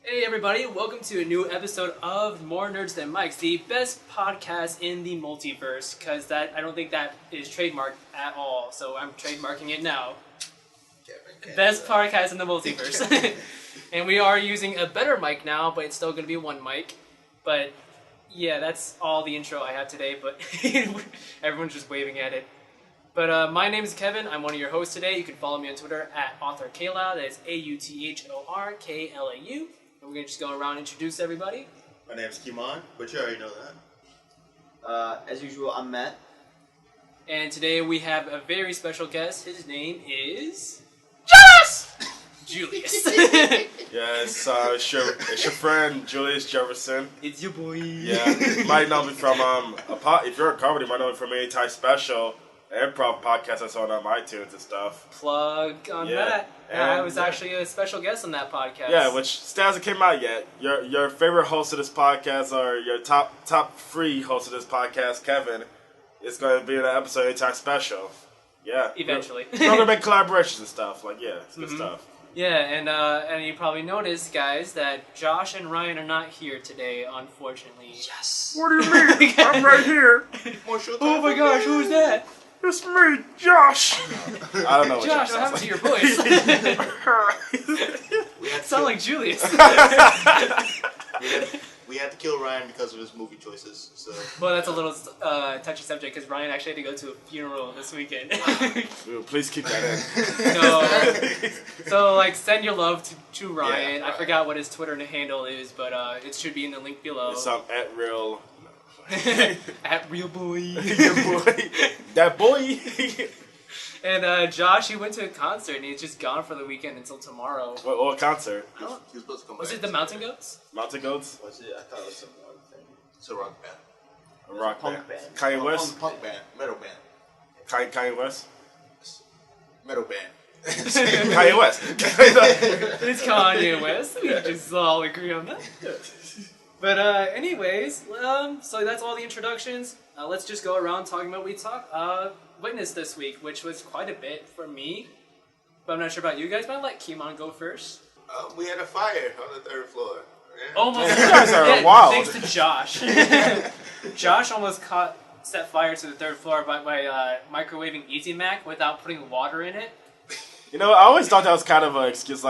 Hey everybody, welcome to a new episode of More Nerds Than Mics, the best podcast in the multiverse, because I don't think that is trademarked at all, so I'm trademarking it now. Best podcast in the multiverse. And we are using a better mic now, but it's still going to be one mic. But yeah, that's all the intro I have today, but everyone's just waving at it. But my name is Kevin. I'm one of your hosts today. You can follow me on Twitter at AuthorKalau. That is AuthorKalau. And we're going to just go around and introduce everybody. My name is Keimon, but you already know that. As usual, I'm Matt. And today we have a very special guest. His name is... Julius! Yeah, it's your friend Julius Jefferson. It's your boy. Yeah, you might know me from if you're a comedy, you might know me from any type special improv podcast I saw on iTunes and stuff. Plug on that. And I was actually a special guest on that podcast. Yeah, which still hasn't came out yet. Your favorite host of this podcast, or your top three host of this podcast, Kevin, is going to be in an episode anytime special. Yeah, eventually. We're going to make collaborations and stuff. Like, yeah, it's good stuff. Yeah, and you probably noticed, guys, that Josh and Ryan are not here today, unfortunately. Yes. What do you mean? I'm right here. Oh my gosh, who's that? It's me, Josh. I don't know what Josh, what happened to your voice? Sound like Julius. We had to kill Ryan because of his movie choices. So. Well, that's a little touchy subject because Ryan actually had to go to a funeral this weekend. Please keep that in. No. So, send your love to Ryan. Yeah, I forgot what his Twitter handle is, but it should be in the link below. It's at real... At real boy. Your boy. That boy. And Josh, he went to a concert and he's just gone for the weekend until tomorrow. What concert? He was supposed to come Was back. it the Mountain Goats? Mountain Goats? Was it? I thought it was some other thing. It's a rock band. A rock punk band. band. Kanye West? Punk band. Metal band. Kanye West? Metal band. Kanye West. It's Kanye West. We just all agree on that. But anyways, so that's all the introductions. Let's just go around talking about what we witnessed this week, which was quite a bit for me. But I'm not sure about you guys, but I'll let Keimon go first. We had a fire on the third floor. Yeah. Oh my You guys are wild. Thanks to Josh. Josh almost set fire to the third floor by microwaving Easy Mac without putting water in it. You know, I always thought that was kind of an excuse,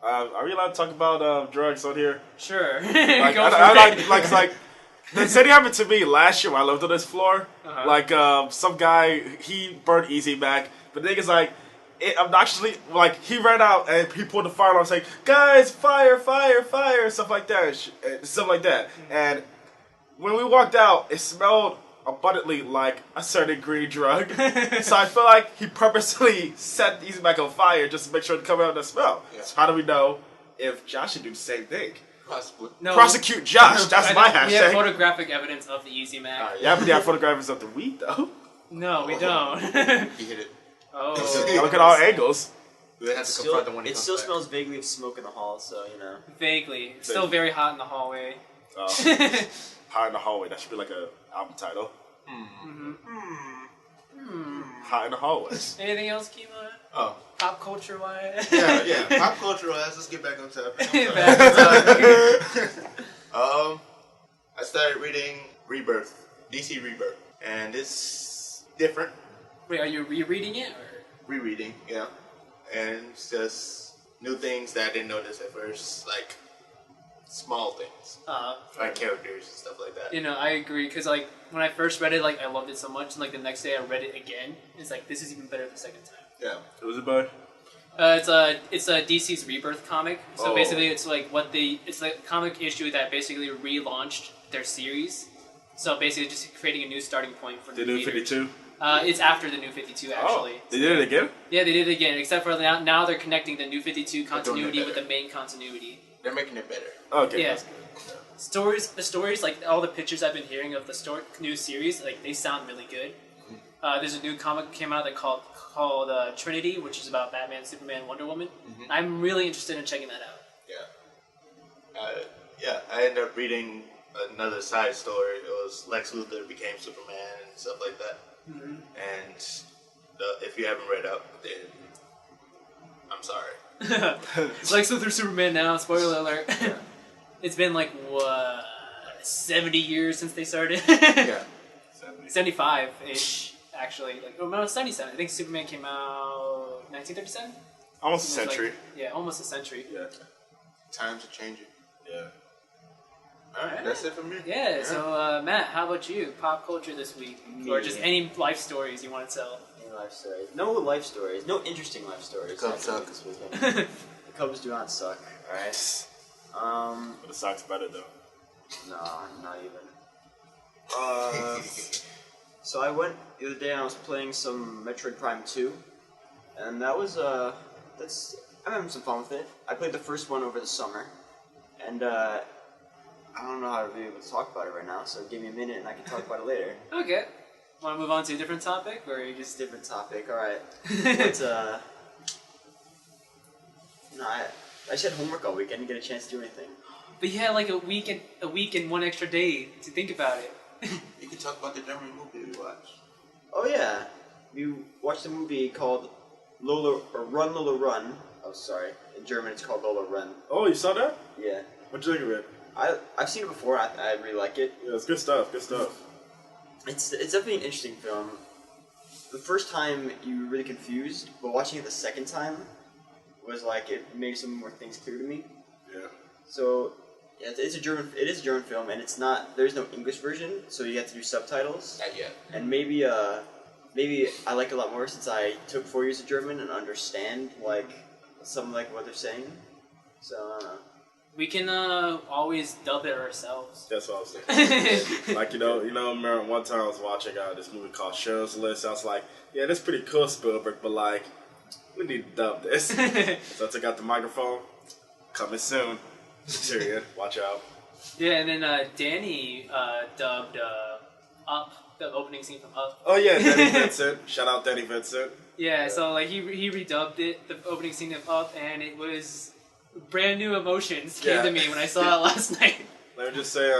are we allowed to talk about drugs on here? Sure. The same happened to me last year when I lived on this floor. Uh-huh. Some guy, he burned Easy Mac, but the thing is, obnoxiously, he ran out and he pulled the fire alarm saying, "Guys, fire, fire, fire," stuff like that. Mm-hmm. And when we walked out, it smelled abundantly like a certain green drug. So I feel like he purposely set Easy Mac on fire just to make sure to come out of the smell. Yeah. So how do we know if Josh should do the same thing? Possibly. No, Prosecute Josh. That's my hashtag. We have photographic evidence of the Easy Mac. Yeah, but they have photographs of the weed, though. No, we don't. He hit it. Oh. Look at all angles. We have to confront him when he It comes still back. smells vaguely of smoke in the hall, so, you know. Vaguely. It's still very hot in the hallway. Hot in the hallway. That should be like a album title. Hot in the hallways. Anything else, Keimon? Oh. Pop culture wise? Yeah. Pop culture wise, let's get back on topic. I started reading Rebirth. DC Rebirth. And it's different. Wait, are you rereading it? Or? Rereading, yeah. And it's just new things that I didn't notice at first, like small things, like characters and stuff like that. You know, I agree, because when I first read it, I loved it so much, and the next day I read it again. It's this is even better the second time. Yeah. Who was it by? It's a DC's Rebirth comic. So basically, it's it's the comic issue that basically relaunched their series. So basically, just creating a new starting point for The New 52? It's after the New 52, actually. Oh, they did it again? Yeah, they did it again, except for now they're connecting the New 52 continuity with the main continuity. They're making it better. Okay, Yeah. that's good. The stories, all the pictures I've been hearing of the new series, they sound really good. There's a new comic came out called Trinity, which is about Batman, Superman, Wonder Woman. Mm-hmm. I'm really interested in checking that out. Yeah. I ended up reading another side story. It was Lex Luthor became Superman and stuff like that. Mm-hmm. And if you haven't read up, then I'm sorry. Lex Luthor Superman now, spoiler alert. Yeah. It's been like, what, 70 years since they started? Yeah. 75-ish, actually. Like, oh, no, 77. I think Superman came out 1937? Almost a century. Like, almost a century. Yeah. Times are changing. Yeah. Alright, that's it for me. Yeah, so Matt, how about you? Pop culture this week? Or just any life stories you want to tell? Any life stories? No life stories. No interesting life stories. The Cubs suck. This weekend. The Cubs do not suck. Alright. But the Sox better though. No, not even. So I went the other day and I was playing some Metroid Prime 2, and that was I'm having some fun with it. I played the first one over the summer, and I don't know how to be able to talk about it right now, so give me a minute and I can talk about it later. Okay. Want to move on to a different topic, or you just... Different topic, alright. But, no, I just had homework all week, I didn't get a chance to do anything. But you had like a week and one extra day to think about it. You can talk about the German movie we watched. Oh yeah, we watched a movie called Run Lola Run. Oh sorry, in German it's called Lola Run. Oh, you saw that? Yeah. What'd you think of it? I've seen it before. I really like it. Yeah, it's good stuff. Good stuff. It's definitely an interesting film. The first time you were really confused, but watching it the second time was like it made some more things clear to me. Yeah. So yeah, it is a German film, and it's not. There's no English version, so you have to do subtitles. Not yet. And maybe I like it a lot more since I took 4 years of German and understand like some like what they're saying. So I don't know. We can always dub it ourselves. That's what I was thinking. Like, remember one time I was watching this movie called Schindler's List. I was like, yeah, that's pretty cool, Spielberg, but like, we need to dub this. So I took out the microphone. Coming soon. Period. Watch out. Yeah, and then Danny dubbed Up, the opening scene from Up. Oh yeah, Danny Vincent. Shout out Danny Vincent. Yeah, so like he redubbed it, the opening scene of Up, and it was brand new emotions came to me when I saw it last night. Let me just say,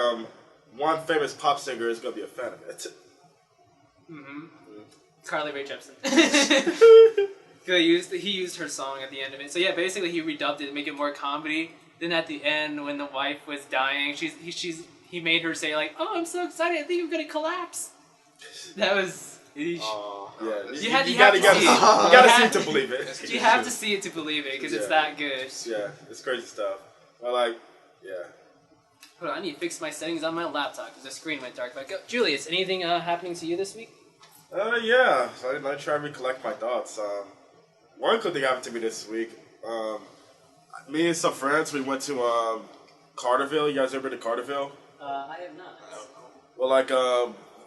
one famous pop singer is gonna be a fan of it. Mm-hmm. Carly Rae Jepsen. He used her song at the end of it. So yeah, basically he redubbed it to make it more comedy. Then at the end, when the wife was dying, he made her say like, "Oh, I'm so excited! I think I'm gonna collapse." That was. Oh, yeah. You gotta see it to believe it. You have to see it to believe it because it's that good. Yeah, it's crazy stuff. But like, yeah. Hold on, I need to fix my settings on my laptop because the screen went dark. But Julius, anything happening to you this week? Yeah. So I try to recollect my thoughts. One cool thing happened to me this week. Me and some friends, we went to Carterville. You guys ever been to Carterville? I have not. Well, like,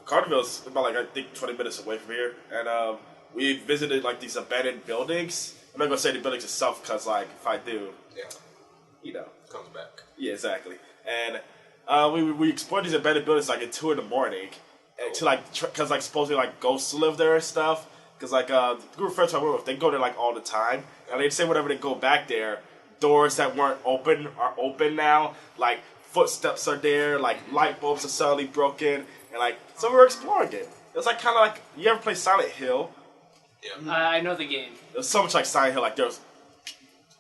Carterville's about, like, I think 20 minutes away from here. And we visited, like, these abandoned buildings. I'm not going to say the buildings itself because, like, if I do, comes back. Yeah, exactly. And we explored these abandoned buildings, like, at 2 in the morning. And to, like, because, like, supposedly, like, ghosts live there and stuff. Because, like, the group of friends I went with, they go there, like, all the time. And they say whenever they go back there, doors that weren't open are open now. Like, footsteps are there. Like, light bulbs are suddenly broken. And, like, so we were exploring it. It was, like, kind of like, you ever play Silent Hill? Yeah. I know the game. It was so much like Silent Hill. Like, there was,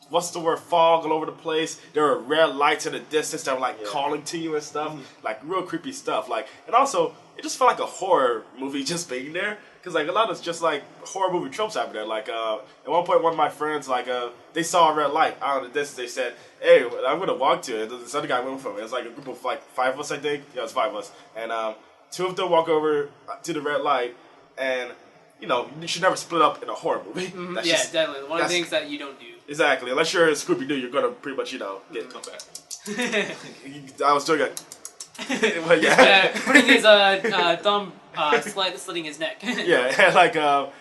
what's the word, fog all over the place. There were red lights in the distance that were, like, calling to you and stuff. Like, real creepy stuff. Like, and also, it just felt like a horror movie just being there. Because, like, a lot of just, like, horror movie tropes happen there. Like, at one point, one of my friends, like, they saw a red light out in the distance. They said, hey, I'm going to walk to it. This other guy went from it. It was, like, a group of, like, 5 of us, I think. Yeah, it was 5 of us. And 2 of them walk over to the red light. And, you should never split up in a horror movie. Mm-hmm. Yeah, definitely. One of the things that you don't do. Exactly. Unless you're in Scooby-Doo, you're going to pretty much, get come back. I was doing it. But yeah. Putting his thumb, slitting his neck. Yeah, like,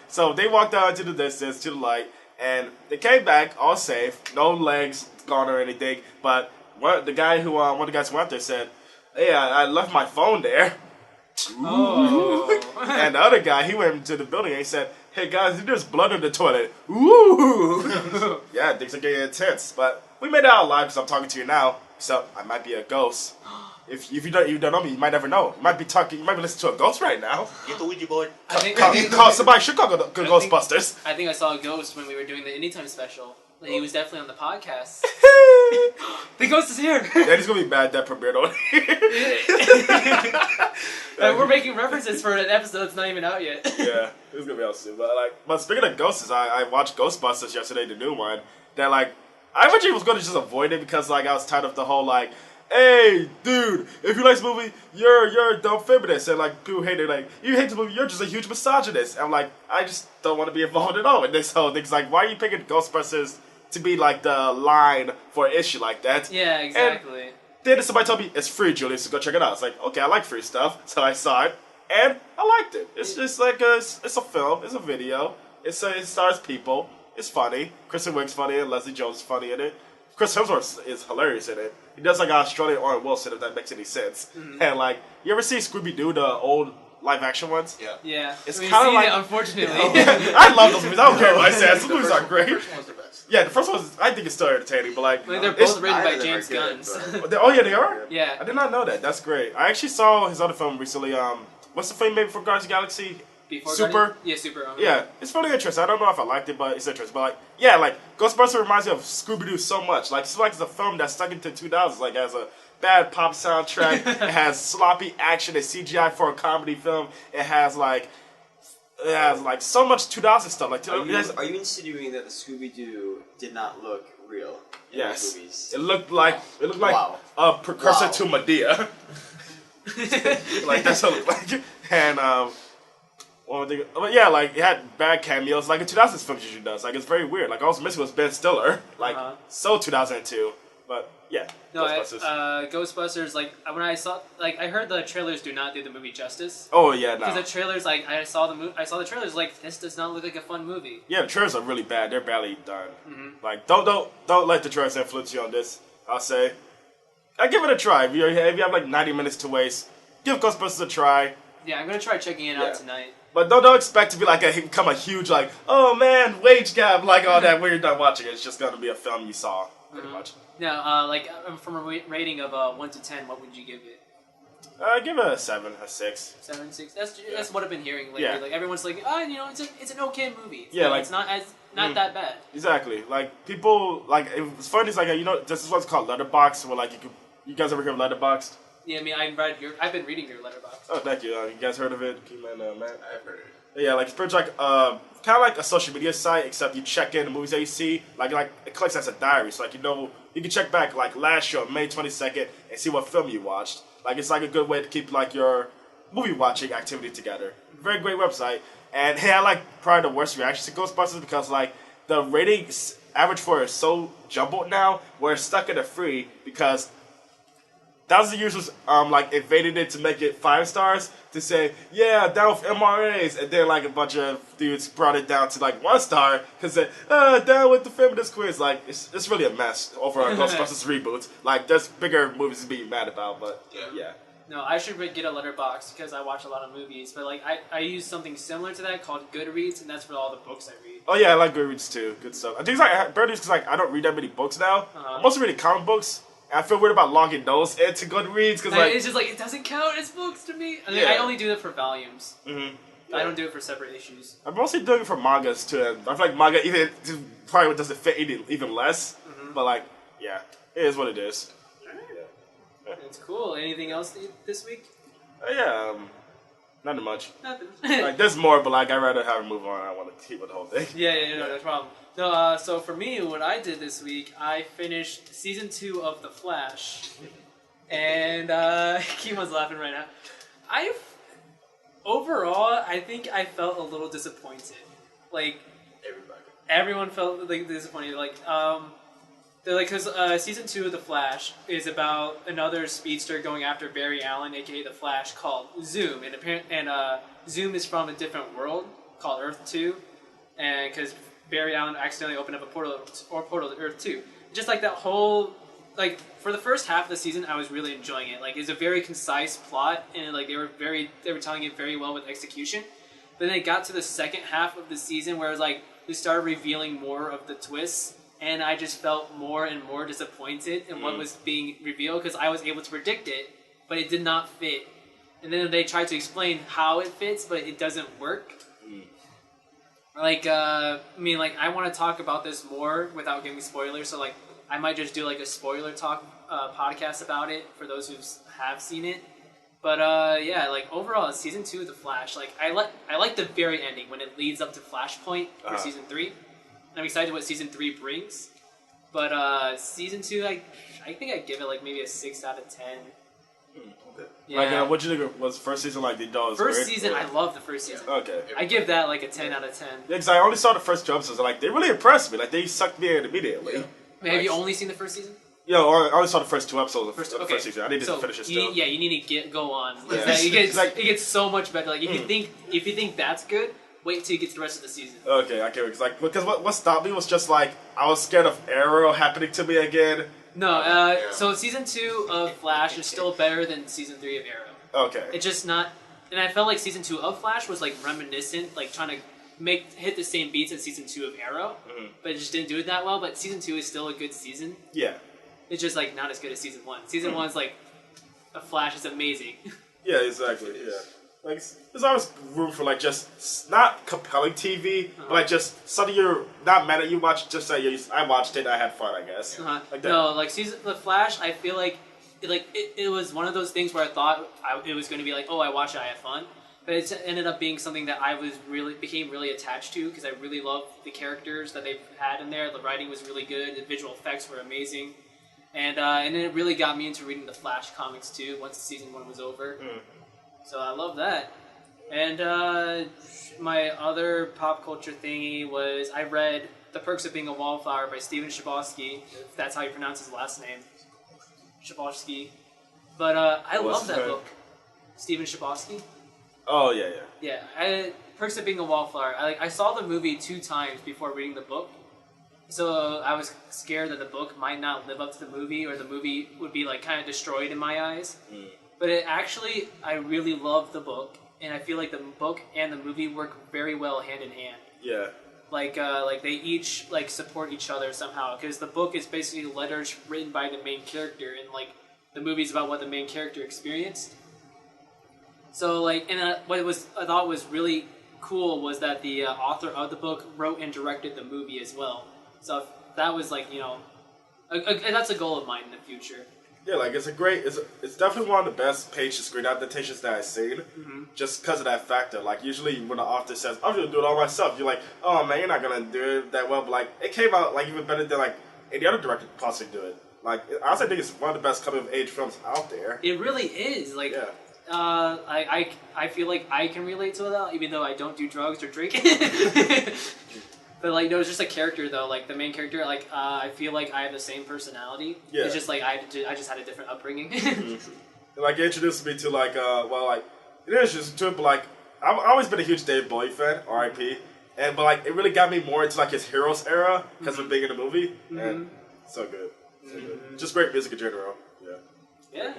so they walked out into the distance, to the light, and they came back all safe, no legs gone or anything, but one of the guys who went there said, hey, I left my phone there. Oh. And the other guy, he went into the building and he said, hey guys, there's blood in the toilet. Ooh. Yeah, things are getting intense, but we made it out alive because I'm talking to you now, so I might be a ghost. If you don't know me, you might never know. You might be listening to a ghost right now. Get the Ouija board. Somebody should call Ghostbusters. I think I saw a ghost when we were doing the Anytime special. He was definitely on the podcast. The ghost is here. That is gonna be bad. That premiered on here. We're making references for an episode that's not even out yet. Yeah, it's gonna be out soon. But speaking of ghosts, I watched Ghostbusters yesterday, the new one. That I eventually was gonna just avoid it because I was tired of the whole hey, dude, if you like this movie, you're a dumb feminist, and people hate it. You hate this movie, you're just a huge misogynist. And I'm I just don't want to be involved at all in this whole thing. It's why are you picking Ghostbusters to be the line for an issue like that? Yeah, exactly. And then somebody told me it's free, Julius, so go check it out. It's okay, I like free stuff, so I saw it, and I liked it. It's just it's a film, it's a video, it stars people, it's funny. Kristen Wiig's funny, and Leslie Jones is funny in it. Chris Hemsworth is hilarious in it. He does an Australian Owen Wilson, if that makes any sense. Mm-hmm. And you ever see Scooby-Doo, the old live action ones? Yeah. Yeah. It's kind of it, unfortunately. I love those movies. I don't care what I say. Those movies are great. The first one's the best. Yeah, the first one I think it's still entertaining, but they're both written by James Gunn. Oh yeah, they are? Yeah. I did not know that. That's great. I actually saw his other film recently. What's the film made for Guardians of the Galaxy? Before Super? Guardians? Yeah, Super. Yeah, it's really interesting. I don't know if I liked it, but it's interesting. But Ghostbusters reminds me of Scooby-Doo so much. It's it's a film that's stuck into 2000s. It has a bad pop soundtrack. It has sloppy action and CGI for a comedy film. It has so much 2000 stuff. Are you insinuating that the Scooby-Doo did not look real in yes, the movies? it looked like a precursor to Medea. That's what it looked like. And but yeah, it had bad cameos, a 2000s film usually does. It's very weird. All I was missing was Ben Stiller, so 2002. But yeah, no, Ghostbusters. Ghostbusters, when I saw, I heard the trailers do not do the movie justice. Oh yeah, no. Because the trailers, I saw the trailers, this does not look like a fun movie. Yeah, the trailers are really bad. They're badly done. Mm-hmm. Don't let the trailers influence you on this. I'll say, I give it a try. If you have 90 minutes to waste, give Ghostbusters a try. Yeah, I'm gonna try checking it out tonight. But don't expect to be become a huge oh man, wage gap, all that when you're done watching it. It's just gonna be a film you saw, pretty much. Now, from a rating of 1 to 10, what would you give it? Give it a 7, a 6. 7, 6. That's what I've been hearing lately. Yeah. Everyone's it's an okay movie. It's not that bad. Exactly. People it's funny. It's this is what's called Letterboxd, where you guys ever hear of Letterboxd? Yeah, I've been reading your Letterboxd. Oh, thank you. You guys heard of it, Keimon, Matt? I've heard it. Yeah, it's pretty much kind of like a social media site, except you check in the movies that you see. It collects as a diary, so you can check back last year, May 22nd, and see what film you watched. It's a good way to keep your movie watching activity together. Very great website, and hey, I probably the worst reactions to Ghostbusters because the ratings average for it is so jumbled now, where it's stuck at a free because thousands of users invaded it to make it 5 stars to say, yeah, down with MRAs, and then a bunch of dudes brought it down to 1 star because they down with the feminist quiz. It's really a mess over Ghostbusters reboots. There's bigger movies to be mad about, but yeah. No, I should get a Letterboxd because I watch a lot of movies, but I use something similar to that called Goodreads, and that's for all the books I read. Oh yeah, I like Goodreads too. Good stuff. I think it's better because I don't read that many books now. I'm mostly reading comic books. I feel weird about logging those into Goodreads because it's just it doesn't count as books to me. I only do it for volumes. Mm-hmm. Yeah. I don't do it for separate issues. I'm mostly doing it for mangas too. I feel manga probably doesn't fit even less. Mm-hmm. But yeah, it is what it is. Yeah. It's cool. Anything else this week? Nothing much. Nothing. There's more, but I'd rather have it move on. I want to keep with the whole thing. Yeah, no problem. No, so for me, what I did this week, I finished season 2 of The Flash, and Keimon's laughing right now. Overall, I think I felt a little disappointed. Everyone felt disappointed. Because season 2 of The Flash is about another speedster going after Barry Allen, aka The Flash, called Zoom, and Zoom is from a different world called Earth 2, and because Barry Allen accidentally opened up a portal to Earth 2. Just that whole, for the first half of the season, I was really enjoying it. It's a very concise plot, and they were telling it very well with execution. But then it got to the second half of the season where it was we started revealing more of the twists, and I just felt more and more disappointed in what was being revealed because I was able to predict it, but it did not fit. And then they tried to explain how it fits, but it doesn't work. Like, I mean, like, I want to talk about this more without giving spoilers, so, like, I might just do, like, a spoiler talk podcast about it for those who have seen it. But, yeah, like, overall, Season 2 of The Flash, like, I like the very ending when it leads up to Flashpoint for Season 3. And I'm excited what Season 3 brings. But, Season 2, I think I'd give it, like, maybe a 6 out of 10. Okay. Yeah. Like, what you think was first season like? Did you First great, season, or? I love the first season. Yeah. Okay. I give that, like, a 10 out of 10. Yeah, because I only saw the first two episodes, and, like, they really impressed me. Like, they sucked me in immediately. Yeah. Wait, have you only seen the first season? Yeah, or I only saw the first two episodes of the Okay. first season. I need to finish it still. You need to go on. Yeah. It gets so much better. Like, if you think that's good, wait till you get to the rest of the season. Okay, I can't because what stopped me was just like I was scared of Arrow happening to me again. No, so Season 2 of Flash is still better than Season 3 of Arrow. Okay. It's just not... And I felt like Season 2 of Flash was, like, reminiscent, like, trying to hit the same beats as Season 2 of Arrow, but it just didn't do it that well, but Season 2 is still a good season. Yeah. It's just, like, not as good as Season 1. Season 1's, like, a Flash is amazing. Yeah, exactly, yeah. Like, there's always room for, like, just not compelling TV, but, like, just something you're not mad at you watch, just say, I watched it, I had fun, I guess. Like that. No, like, The Flash, I feel like it was one of those things where I thought it was going to be like, oh, I watched it, I had fun. But it ended up being something that I became really attached to because I really loved the characters that they've had in there. The writing was really good, the visual effects were amazing. And then it really got me into reading the Flash comics too once Season 1 was over. So I love that. And my other pop culture thingy was I read The Perks of Being a Wallflower by Steven Chbosky, if that's how you pronounce his last name. Chbosky. But I love that book. Steven Chbosky. Oh, yeah, yeah. Yeah, Perks of Being a Wallflower. I saw the movie 2 times before reading the book. So I was scared that the book might not live up to the movie or the movie would be like kind of destroyed in my eyes. But I really love the book, and I feel like the book and the movie work very well hand in hand. Yeah. Like they each like support each other somehow, because the book is basically letters written by the main character, and like the movie's about what the main character experienced. So like, and what I thought was really cool was that the author of the book wrote and directed the movie as well. So that was like, you know, that's a goal of mine in the future. Yeah, like it's definitely one of the best page-to-screen adaptations that I've seen, just because of that factor. Like usually when the author says, "I'm gonna do it all myself," you're like, "Oh man, you're not gonna do it that well." But like it came out like even better than like any other director could possibly do it. Like I also think it's one of the best coming-of-age films out there. It really is. Like, yeah. I feel like I can relate to it, even though I don't do drugs or drink. But like, no, it's just a character though. Like the main character, like I feel like I have the same personality. Yeah. It's just like I just had a different upbringing. And, like it introduced me to like it introduced to it, but like I've always been a huge Dave Bowie fan, R.I.P. But like it really got me more into like his Heroes era because of being in the movie, and so good. Just great music in general. Yeah. Yeah.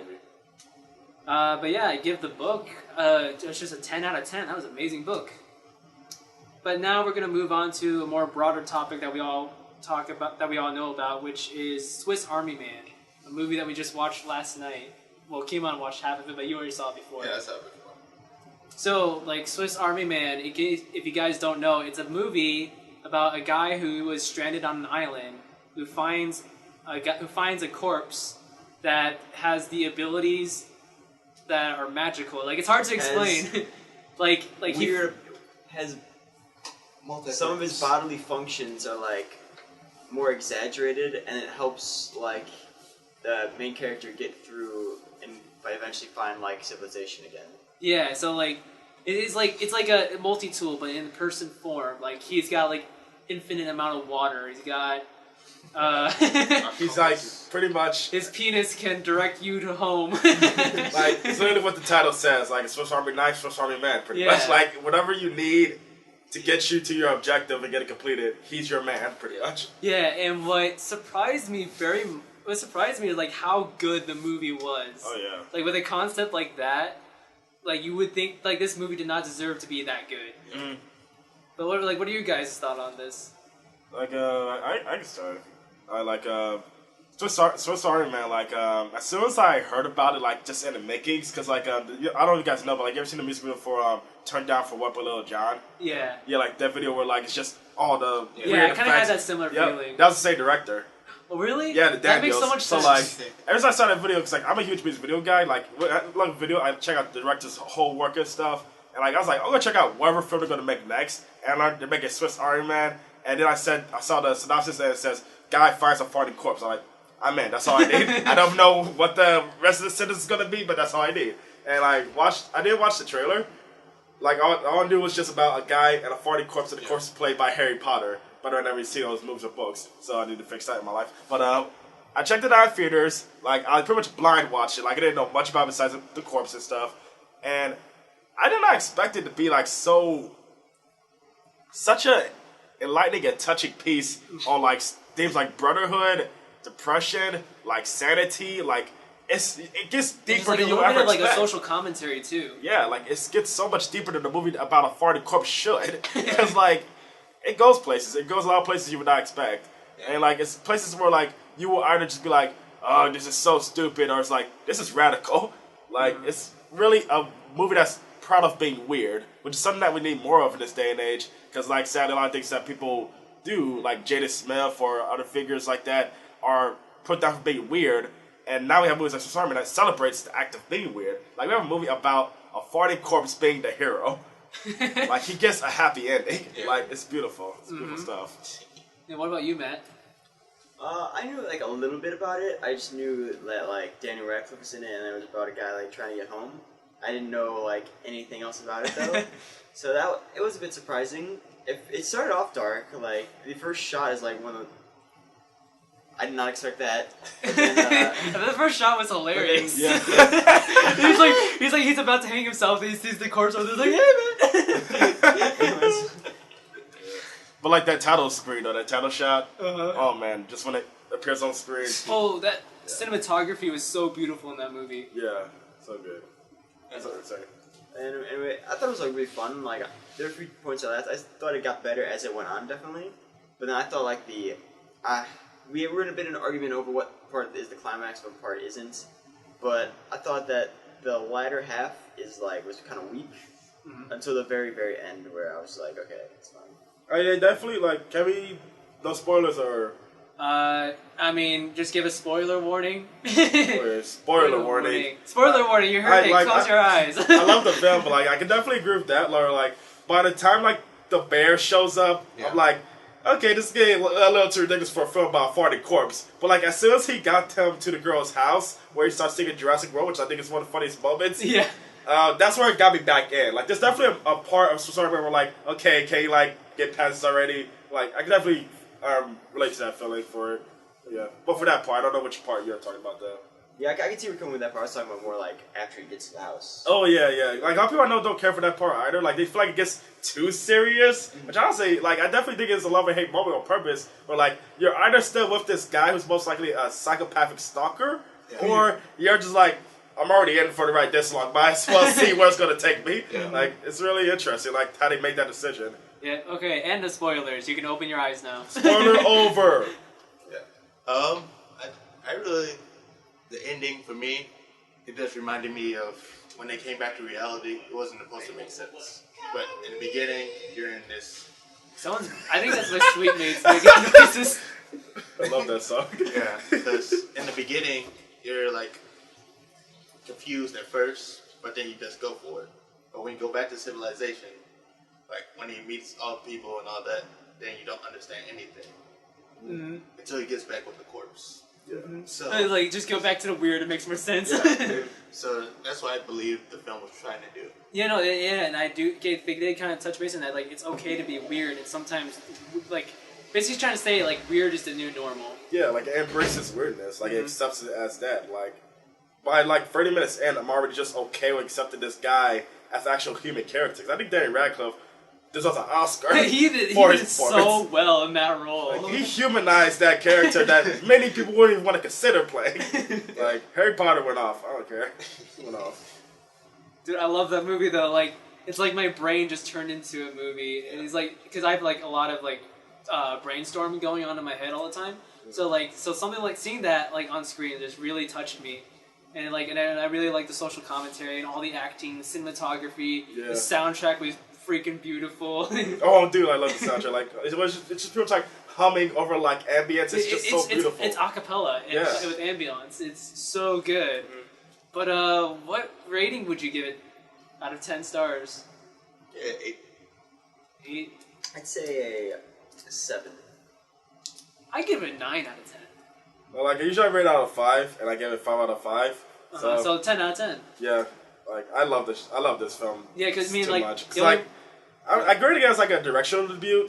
But yeah, I give the book it's just a 10 out of 10. That was an amazing book. But now we're going to move on to a more broader topic that we all know about, which is Swiss Army Man, a movie that we just watched last night. Well, Keimon watched half of it, but you already saw it before. Yeah, I saw it before. So, like, Swiss Army Man, if you guys don't know, it's a movie about a guy who was stranded on an island who finds a corpse that has the abilities that are magical. Like, it's hard to explain. like weird. Has some of his bodily functions are like more exaggerated, and it helps like the main character get through and eventually find like civilization again. Yeah, so like it's like a multi-tool, but in person form. Like he's got like infinite amount of water. He's got he's like pretty much his penis can direct you to home. Like it's literally what the title says. Like Swiss Army knife, Swiss Army man. Pretty much like whatever you need to get you to your objective and get it completed, he's your man, pretty much. Yeah, and what surprised me is like how good the movie was. Oh yeah. Like with a concept like that, like you would think like this movie did not deserve to be that good. But what are you guys' thought on this? Like I can start. Swiss Army Man, like, as soon as I heard about it, like, just in the makings, because, like, I don't know if you guys know, but, like, you ever seen the music video for, Turn Down for What But Little John? Yeah. Yeah, like, that video where, like, it's just all the yeah, I kind of had that similar feeling. That was the same director. Oh, really? Yeah, the That makes Daniels. so much sense. So, like, ever since I saw that video, because, like, I'm a huge music video guy, like, when I love video, I check out the director's whole work and stuff, and, like, I was like, I'm going to check out whatever film they're going to make next, and I learned to make a Swiss Army Man, and then I saw the synopsis, and it says, guy finds a farting corpse. I'm like, I'm in. That's all I need. I don't know what the rest of the sentence is gonna be, but that's all I need. And I did watch the trailer. Like all I knew was just about a guy and a farting corpse, and the corpse is played by Harry Potter. But I never seen those movies or books, so I need to fix that in my life. But I checked it out in theaters. Like I pretty much blind watched it. Like I didn't know much about it besides the corpse and stuff. And I did not expect it to be like such a enlightening and touching piece on like themes like brotherhood, depression, like sanity, like it gets deeper like than a you little ever bit of like expect. a social commentary too. Yeah, like it gets so much deeper than the movie about a farting corpse should, because like it goes places, it goes a lot of places you would not expect, and like it's places where like you will either just be like, oh, this is so stupid, or it's like this is radical. Like it's really a movie that's proud of being weird, which is something that we need more of in this day and age, because like sadly a lot of things that people do, like Jada Smith or other figures like that, are put down for being weird, and now we have movies like Swiss Army that celebrates the act of being weird. Like we have a movie about a farting corpse being the hero. Like he gets a happy ending. Yeah. Like it's beautiful. It's beautiful stuff. And what about you, Matt? I knew like a little bit about it. I just knew that like Daniel Radcliffe was in it, and it was about a guy like trying to get home. I didn't know like anything else about it though, so it was a bit surprising. It started off dark. Like the first shot is like one of the, I did not expect that. But then, the first shot was hilarious. Then, yeah. he's about to hang himself. And he sees the corpse. And he's like, hey man. But like that title screen or that title shot, oh man, just when it appears on screen. Oh, that cinematography was so beautiful in that movie. Yeah, so good. That's what I'm saying. And anyway, I thought it was like really fun. Like there were a few points I thought it got better as it went on, definitely. But then I thought like we were in a bit of an argument over what part is the climax, what part isn't. But I thought that the latter half was kind of weak until the very, very end, where I was like, okay, it's fine. Yeah, definitely. Like, can we? No spoilers or? I mean, just give a spoiler warning. Spoiler warning. Spoiler warning. You heard it. Like, Close your eyes. I love the film, but like, I can definitely agree with that. Like, by the time like the bear shows up, I'm like, okay, this is getting a little too ridiculous for a film about a farting corpse. But like, as soon as he got them to the girl's house, where he starts singing Jurassic World, which I think is one of the funniest moments. Yeah. That's where it got me back in. Like, there's definitely a part of Swiss Army Man where like, okay, can you like get past this already? Like, I can definitely relate to that feeling for it. Yeah, but for that part, I don't know which part you're talking about though. Yeah, I can see where you're coming with that part. I was talking about more like after he gets to the house. Oh yeah. Like a lot of people I know don't care for that part either. Like they feel like it gets too serious. Which honestly, like I definitely think it's a love and hate moment on purpose. Where like you're either still with this guy who's most likely a psychopathic stalker, or you're just like, I'm already in for the ride this long. Might as well see where it's gonna take me. Yeah. Like it's really interesting, like how they made that decision. Yeah. Okay. And the spoilers. You can open your eyes now. Spoiler over. Yeah. I really, the ending for me, it just reminded me of when they came back to reality. It wasn't supposed to make sense, but in the beginning, you're in this. I think that's my Sweetmates making noises. I love that song. Yeah, because in the beginning, you're like confused at first, but then you just go for it. But when you go back to civilization, like when he meets all people and all that, then you don't understand anything until he gets back with the corpse. Yeah. So like just go back to the weird. It makes more sense. Yeah. So that's what I believe the film was trying to do. And I do. They kind of touch base on that. Like it's okay to be weird, and sometimes, like, basically trying to say like weird is the new normal. Yeah, like it embraces weirdness. Like it accepts it as that. Like by like 30 minutes in, I'm already just okay with accepting this guy as actual human character. 'Cause I think Daniel Radcliffe deserves an Oscar. He did so well in that role. Like, he humanized that character that many people wouldn't even want to consider playing. Like Harry Potter went off. I don't care. He went off. Dude, I love that movie though. Like it's like my brain just turned into a movie, and it's like because I have like a lot of like brainstorming going on in my head all the time. So something like seeing that like on screen just really touched me. And I really like the social commentary and all the acting, the cinematography, the soundtrack was freaking beautiful. Oh, dude, I love the soundtrack. Like it's just pretty much like humming over like ambience. It's just so beautiful. It's a cappella with ambience. It's so good. But what rating would you give it out of 10 stars? Yeah, 8. 8. I'd say a 7. I give it a 9 out of 10. Well, like I usually rate out of 5, and I give it 5 out of 5. So 10 out of 10. Yeah, like I love this. I love this film. Yeah, because I mean, too like, much. Like I grade it as like a directional debut,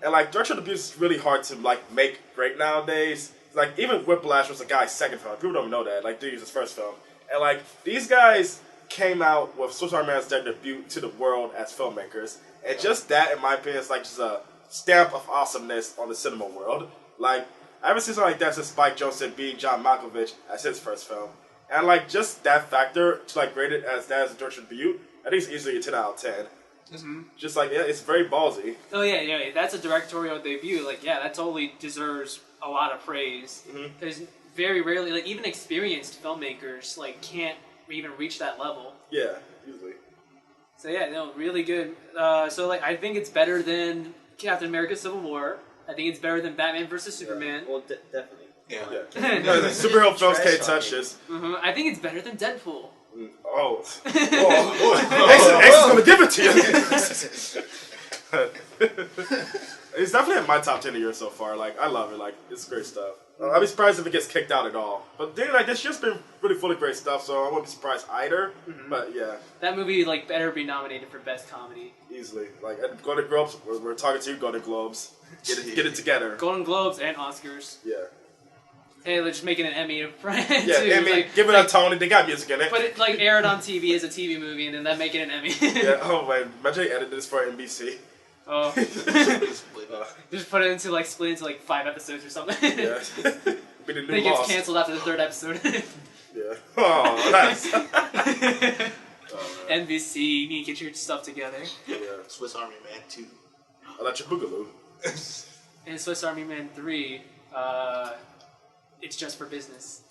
and like directional debut is really hard to like make great nowadays. Like even Whiplash was a guy's second film. People don't know that. Like this is his first film, and like these guys came out with Swiss Army Man as their debut to the world as filmmakers, and just that, in my opinion, is like just a stamp of awesomeness on the cinema world. Like I haven't seen something like that since Spike Jonze beat John Malkovich as his first film. And like just that factor to like grade it as that as a direction debut, I think it's easily a 10 out of 10. Mm-hmm. Just like it's very ballsy. Oh yeah, that's a directorial debut. Like that totally deserves a lot of praise. Because very rarely, like even experienced filmmakers like can't even reach that level. Yeah, usually. So yeah, no, really good. So like I think it's better than Captain America: Civil War. I think it's better than Batman vs Superman. Well, definitely. Yeah. The superhero films can't touch this. I think it's better than Deadpool. X is gonna give it to you. It's definitely in my top 10 of the year so far. Like I love it. Like it's great stuff. I'd be surprised if it gets kicked out at all. But then, like this year's been really full of great stuff, so I wouldn't be surprised either. But yeah, that movie like better be nominated for best comedy easily. Like Golden Globes, we're talking to you, Golden Globes. Get it together. Golden Globes and Oscars. Yeah. Hey, they're just making an Emmy for it yeah, too. Emmy, like, give it a Tony. They got music in it. But it like aired on TV as a TV movie, and then that make it an Emmy. Yeah. Oh man, imagine they edited this for NBC. Oh. Just put it into like split into like 5 episodes or something. Yeah. Be the new Then it Lost. gets canceled after the 3rd episode. Yeah. Oh, nice. NBC, you need to get your stuff together. Yeah. Swiss Army Man 2. Electric Boogaloo. And Swiss Army Man 3, it's just for business.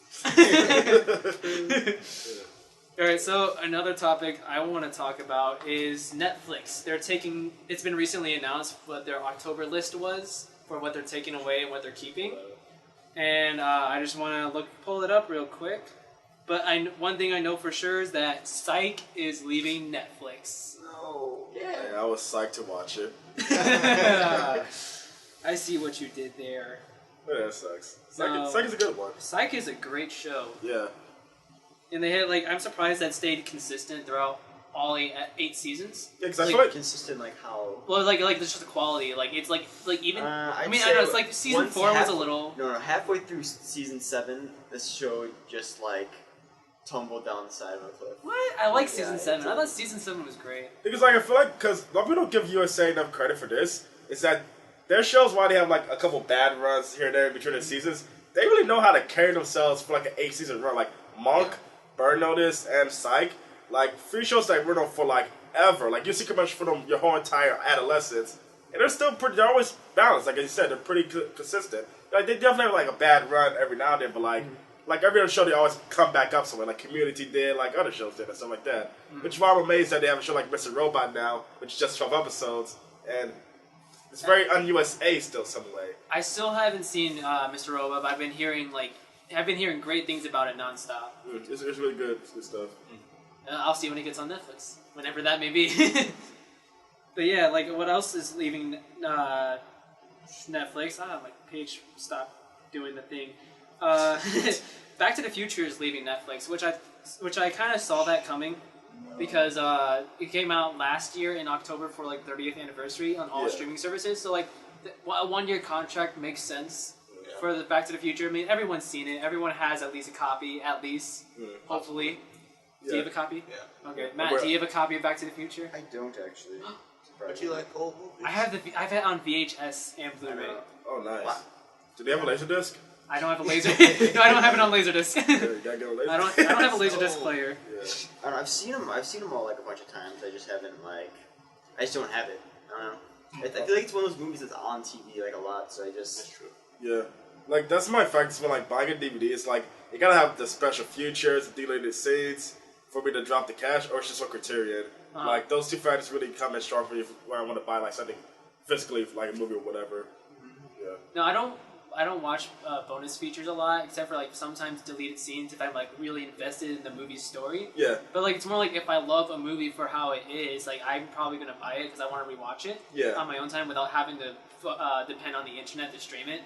Alright, so another topic I want to talk about is Netflix. It's been recently announced what their October list was for what they're taking away and what they're keeping. And I just want to pull it up real quick. But one thing I know for sure is that Psych is leaving Netflix. No. Yeah, I was psyched to watch it. I see what you did there. Yeah, that sucks. Psych is a good one. Psych is a great show. Yeah. And they had I'm surprised that stayed consistent throughout all 8 seasons. Yeah, because I feel like consistent, like how? Well, like just the quality, it's like even. I mean, I know it's like season 4 was a little. No, halfway through season 7, this show just like tumbled down the side of a cliff. What? I like season 7. I thought season 7 was great. Because I feel like because a lot of people don't give USA enough credit for this. Is that their shows, while they have like a couple bad runs here and there in between the seasons, they really know how to carry themselves for like an 8-season run. Like Monk, Burn Notice, and Psych. Like 3 shows that we're known for like ever. Like you see commercials for them your whole entire adolescence, and they're always balanced. Like you said, they're pretty consistent. Like they definitely have like a bad run every now and then, but like every other show they always come back up somewhere. Like Community did, like other shows did, and stuff like that. Which is why I'm amazed that they have a show like Mr. Robot now, which is just 12 episodes, and it's very un-USA still some way. I still haven't seen Mr. Robot, but I've been hearing great things about it nonstop. It's really good. It's good stuff. I'll see when it gets on Netflix, whenever that may be. But yeah, like what else is leaving Netflix? My page stopped doing the thing. Back to the Future is leaving Netflix, which I kind of saw that coming because it came out last year in October for like 30th anniversary on all streaming services. So like a 1-year contract makes sense for the Back to the Future. I mean, everyone's seen it. Everyone has at least a copy, hopefully. Do you have a copy? Yeah. Okay, Matt, do you have a copy of Back to the Future? I don't actually. But you like old movies? I've had it on VHS and Blu-ray. Oh, nice. Wow. Do they have a Laserdisc? I don't have a laser. No, I don't have it on Laserdisc. You gotta get a Laserdisc. I don't have a Laserdisc player. Yeah. I don't know, I've seen them all like a bunch of times. I just haven't I just don't have it. I don't know. I feel like it's one of those movies that's on TV like a lot, so I just. That's true. Yeah. like that's my factors when like buying a DVD. It's like you gotta have the special features, the deleted scenes for me to drop the cash, or it's just on Criterion. Like those two factors really come in strong for me when I want to buy like something physically, like a movie or whatever. Yeah. No, I don't watch bonus features a lot, except for like sometimes deleted scenes if I'm like really invested in the movie's story. Yeah. But like it's more like if I love a movie for how it is, like I'm probably gonna buy it because I want to rewatch it on my own time without having to depend on the internet to stream it.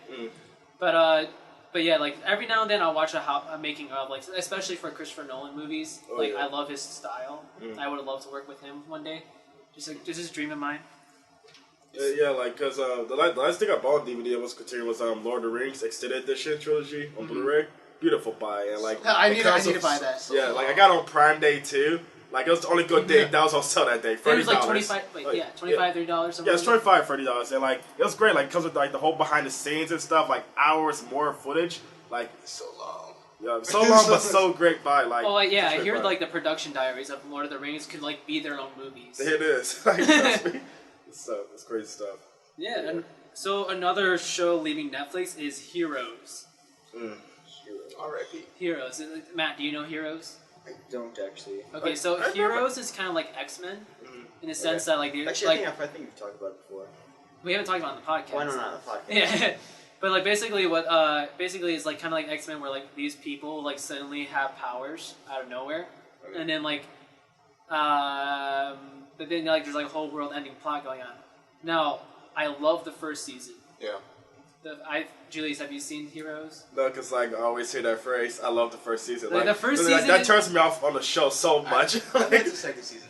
But yeah, like every now and then I'll watch a making of, like especially for Christopher Nolan movies. I love his style. I would love to work with him one day. Just a dream of mine. Yeah, like because the last thing I bought on DVD was Criterion was Lord of the Rings Extended Edition trilogy on Blu-ray. Beautiful buy, and like I need to buy that. Yeah, like I got it on Prime Day too. Like it was the only good day that was on sale that day. $30. It was like $25. $25, $30. Yeah, it's $25, $30, and like it was great. Like it comes with like the whole behind the scenes and stuff, like hours more footage. Like So long. Yeah, so long but so great buy. Like I hear like the production diaries of Lord of the Rings could like be their own movies. It is. Like, trust me. It's crazy stuff. Yeah, and so another show leaving Netflix is Heroes. R.I.P. Heroes. Matt, do you know Heroes? I don't actually. Okay, so Heroes is kind of like X-Men in the sense that like Actually, I think you've talked about it before. we haven't talked about it on the podcast. Why not on the podcast? Yeah, but like basically what basically is like kind of like X-Men where like these people like suddenly have powers out of nowhere, and then like but then like there's like a whole world-ending plot going on. Now I love the first season. Yeah. Julius, have you seen Heroes? No, because like I always hear that phrase. I love the first season. Like, the first season that turns me off on the show so much. I like the second season.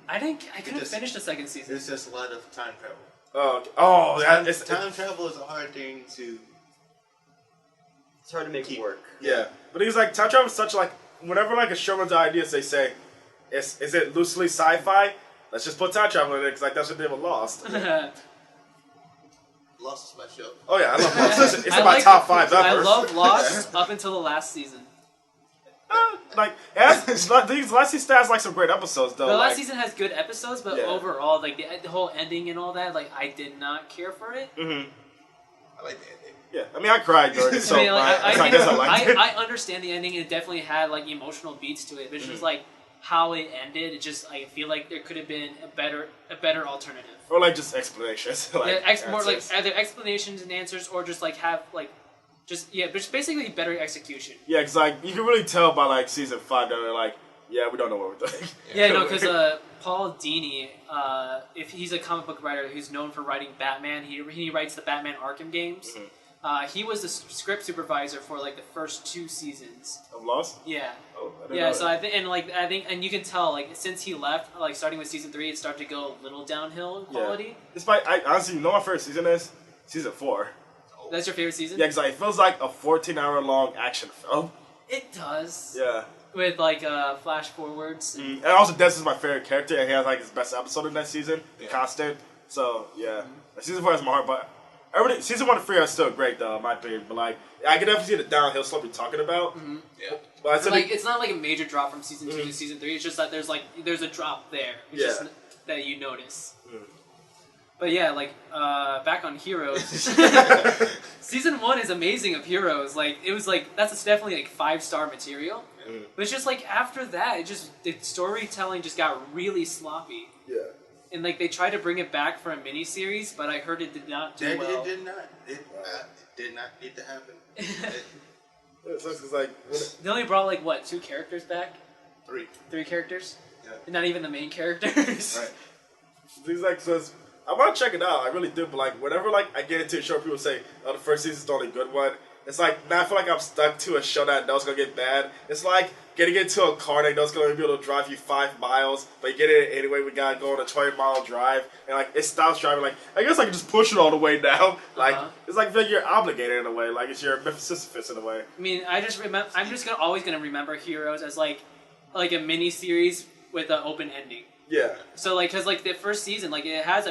I couldn't finish the second season. There's just a lot of time travel. Oh, okay. Oh, Time travel is a hard thing to. It's hard to make it work. Yeah, but he's like time travel is such like whenever like a show runs out of ideas, they say, is it loosely sci-fi? Let's just put time travel in it because like that's what they were Lost. Lost is my show. Oh yeah, I love Lost. It's in my top 5 ever. I love Lost up until the last season. These last season has like some great episodes though. The last season has good episodes, but Yeah. overall, like the whole ending and all that, like I did not care for it. Mm-hmm. I like the ending. Yeah, I mean I cried during it, so I mean, like, I guess I liked it. I understand the ending. It definitely had like emotional beats to it, but it's just like how it ended. It just I feel like there could have been a better alternative. Or like just explanations. Like, More like either explanations and answers, or just like have like just basically better execution. Yeah, because like you can really tell by like season 5 that they're like, yeah, we don't know what we're doing. Yeah, no, because Paul Dini, if he's a comic book writer who's known for writing Batman, he writes the Batman Arkham games. He was the script supervisor for like the first 2 seasons. Of Lost? Yeah. Oh, I didn't Yeah, know so that. I think, and you can tell like since he left, like starting with season 3, it started to go a little downhill in quality. Despite, I honestly, you know my favorite season is? Season 4. That's your favorite season? Yeah, because like, it feels like a 14-hour long action film. It does. Yeah. With like flash forwards. And also, Des is my favorite character, and he has like his best episode in that season, Constant. So yeah, season 4 has my heart, but season 1 and 3 are still great though, in my opinion. But like, I can definitely see the downhill slope you're talking about. Yeah. But I said Like it's not like a major drop from season 2 to season 3. It's just that there's a drop there. It's just that you notice. But yeah, like back on Heroes. Season 1 is amazing of Heroes. Like it was like that's definitely like 5-star material. But it's just like after that, the storytelling just got really sloppy. Yeah. And like they tried to bring it back for a miniseries, but I heard it did not do well. It did not. It did not need to happen. It's like They only brought like what 2 characters back? 3. 3 characters? Yeah. And not even the main characters. Right. These like says I want to check it out. I really do, but like whenever like I get into a show, people say, "Oh, the first season's the only good one." It's like now I feel like I'm stuck to a show that I know it's gonna get bad. It's like getting into a car that I know it's gonna be able to drive you 5 miles, but you get in it anyway. We gotta go on a 20-mile drive, and like it stops driving. Like I guess I can just push it all the way now. Like it's like you're obligated in a way. Like it's your Sisyphus in a way. I mean, I'm just always gonna remember Heroes as like a mini series with an open ending. Yeah. So like, cause like the first season, like it has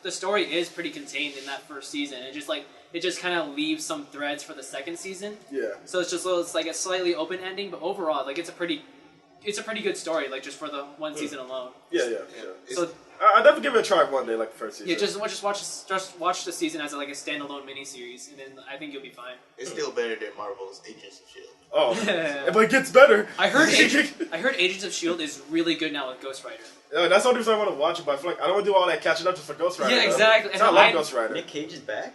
the story is pretty contained in that first season. It just kind of leaves some threads for the second season. Yeah. So it's like a slightly open ending, but overall, like it's a pretty it's a pretty good story, like just for the one season alone. Yeah. So I'll definitely give it a try one day, like the first season. yeah, just watch the season as like a standalone miniseries, and then I think you'll be fine. It's still better than Marvel's Agents of Shield. Oh, but it gets better. I heard Agents of Shield is really good now with Ghost Rider. Yeah, that's the only reason I want to watch it, but I feel like I don't want to do all that catching up just for Ghost Rider. Yeah, exactly. I love Ghost Rider. Nick Cage is back.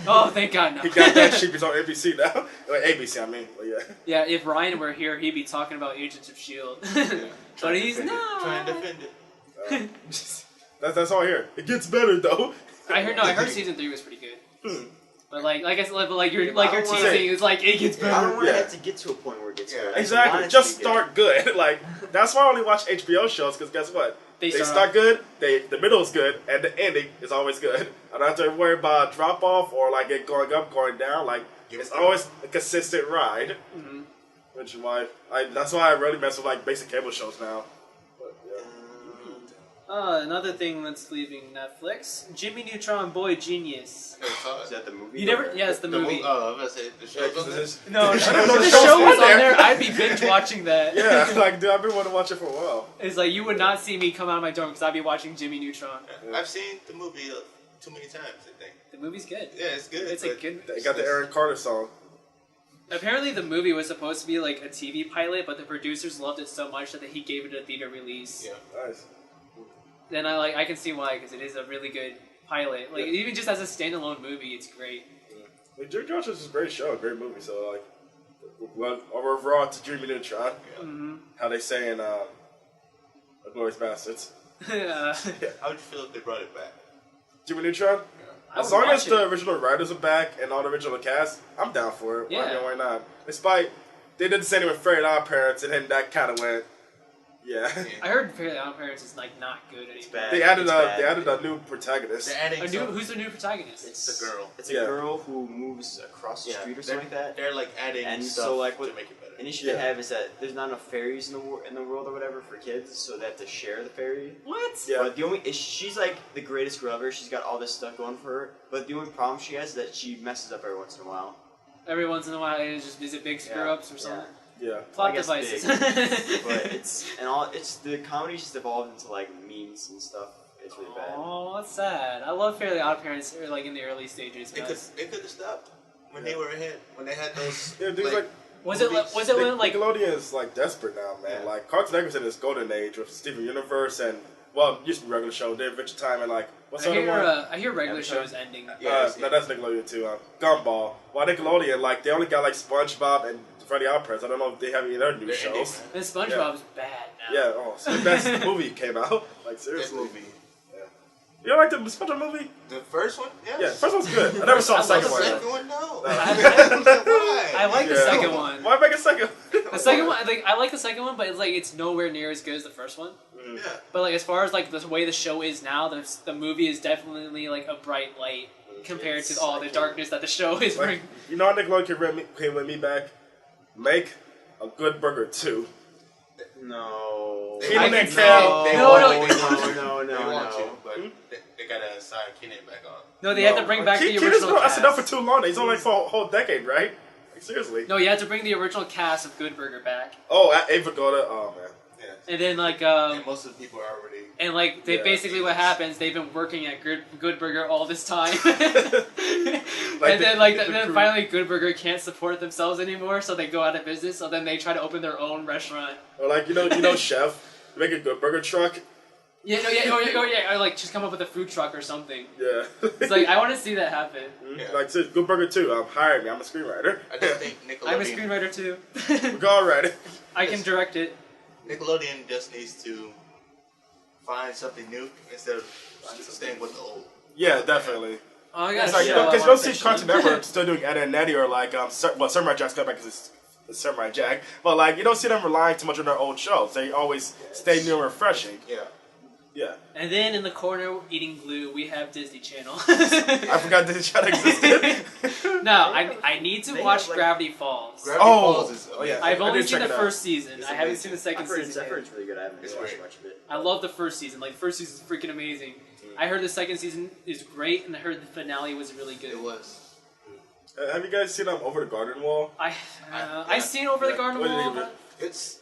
Oh, thank God, no. He got that shit. He's on ABC now. ABC, I mean. But yeah. Yeah, if Ryan were here, he'd be talking about Agents of Shield. But he's not. Trying to defend it. That's all I hear. It gets better though. I heard season 3 was pretty good. But like I said, but you're wanna- teasing, it's like it gets I don't better. want to Yeah. have to get to a point where it gets good. I Exactly. want it Just to be good. start good. Like that's why I only watch HBO shows because guess what? They start good. The middle is good, and the ending is always good. I don't have to worry about drop off or like it going up, going down. Like it's always a consistent ride. Mm-hmm. Which is why that's why I really mess with like basic cable shows now. But, yeah. Another thing that's leaving Netflix: Jimmy Neutron Boy Genius. I never saw Is it. that the movie? You never? or- Yeah, it's the movie. Oh, I was gonna say the show's on this. No, I if didn't know the the show show was was on there. there, I'd be binge watching that. Yeah, like dude, I've been wanting to watch it for a while. It's like you would not see me come out of my dorm because I'd be watching Jimmy Neutron. I've seen the movie too many times, I think. The movie's good. Yeah, it's good. It's a but good. They got the Aaron Carter song. Apparently, the movie was supposed to be like a TV pilot, but the producers loved it so much that he gave it a theater release. Yeah. Nice. Then I can see why, because it is a really good pilot. Like even just as a standalone movie, it's great. Like, Jake Josh is a great show, great movie. So like, well, overall to Jimmy Neutron, Mm-hmm. how they say in Glorious Bastards. Yeah. How would you feel if they brought it back? Jimmy Neutron. I As would long as watch the it. original writers are back and all the original cast, I'm down for it. Yeah. I mean, why not? Despite they did the same with Fairy Odd Parents, and then that kind of went, yeah. I heard Fairly Odd Parents is like not good anymore. It's bad. They added It's a bad. new protagonist. They're adding Who's the new protagonist? It's the girl. It's a Yeah. girl who moves across the street or something like that. They're like adding And stuff so, like, what- to make it better. An issue Yeah. they have is that there's not enough fairies in the world or whatever for kids, so they have to share the fairy. What? Yeah. But the only she's like the greatest girl ever. She's got all this stuff going for her. But the only problem she has is that she messes up every once in a while. Every once in a while, is it big screw ups or something? Yeah. Plot I guess devices. But it's the comedy's just evolved into like memes and stuff. It's really bad. Oh, that's sad. I love Fairly Odd Parents, like in the early stages. They could have stopped when they were ahead. When they had those. Yeah, dudes like Was it when like Nickelodeon is like desperate now, man. Yeah. Like Cartoon Network's in this golden age with Steven Universe and well, it used to be regular show, then Adventure Time and like what's the other one? I hear regular Avatar? shows ending. Yeah, No, that's Nickelodeon too. Gumball. Well, Nickelodeon, like they only got like SpongeBob and Freddy Odd Parents. I don't know if they have any other new They're shows. ending, And SpongeBob's bad now. Yeah. Oh, so that's the movie came out. Like That seriously. movie. You don't like the SpongeBob movie? The first one? Yes. Yeah, the first one's good. I never saw the I love second The one. second one, no. I Why? like the Yeah. second one. Why make a second? The second one, I like the second one, but it's nowhere near as good as the first one. Yeah. But like as far as like the way the show is now, the movie is definitely like a bright light compared to all the darkness that the show is Like, bringing. you know how Nickelodeon can win me back? Make a good burger too. No. They Kenan want and you- Kel. they No, want no, you- no, They want no. you, but they gotta sign Kenan back on. No, they had to bring back the Kenan's original been cast. enough for too long. He's on like for a whole decade, right? Like, seriously. No, you had to bring the original cast of Good Burger back, Oh, Ava Goda. Oh man. Yeah. and then like And most of the people are already. and like they Yeah. basically what happens, they've been working at Good Burger all this time, Like and then the then crew. finally Good Burger can't support themselves anymore, so they go out of business. So then they try to open their own restaurant. Or like you know, Chef, make a good burger truck. Yeah, no, yeah, or like just come up with a food truck or something. Yeah. It's like I want to see that happen. Yeah. Like said, good burger too. Hire me. I'm a screenwriter. I just think Nickelodeon. I'm a screenwriter too. Go alright. I can direct it. Nickelodeon just needs to find something new instead of staying with the old. Yeah, definitely. Oh, I It's got like Yeah, because I you don't want see fish. Cartoon Network still doing Ed and Eddie or like Samurai Jack's coming back because it's Samurai Jack. But like you don't see them relying too much on their old shows. They always stay new and refreshing. Yeah. Yeah. And then in the corner eating glue, we have Disney Channel. I forgot this channel existed. No, I need to They watch have, like- Gravity Falls. Gravity Oh. Falls is. Oh, yeah. I've I only did seen check the it out. first season. It's I haven't amazing. seen the second I've heard season. I've yet. heard it's really good. I haven't It's watched great. much of it. I love the first season. Like, the first season's freaking amazing. I heard the second season is great, and I heard the finale was really good. It was. Have you guys seen Over the Garden Wall? I seen Over the Garden What do you Wall. think of but It's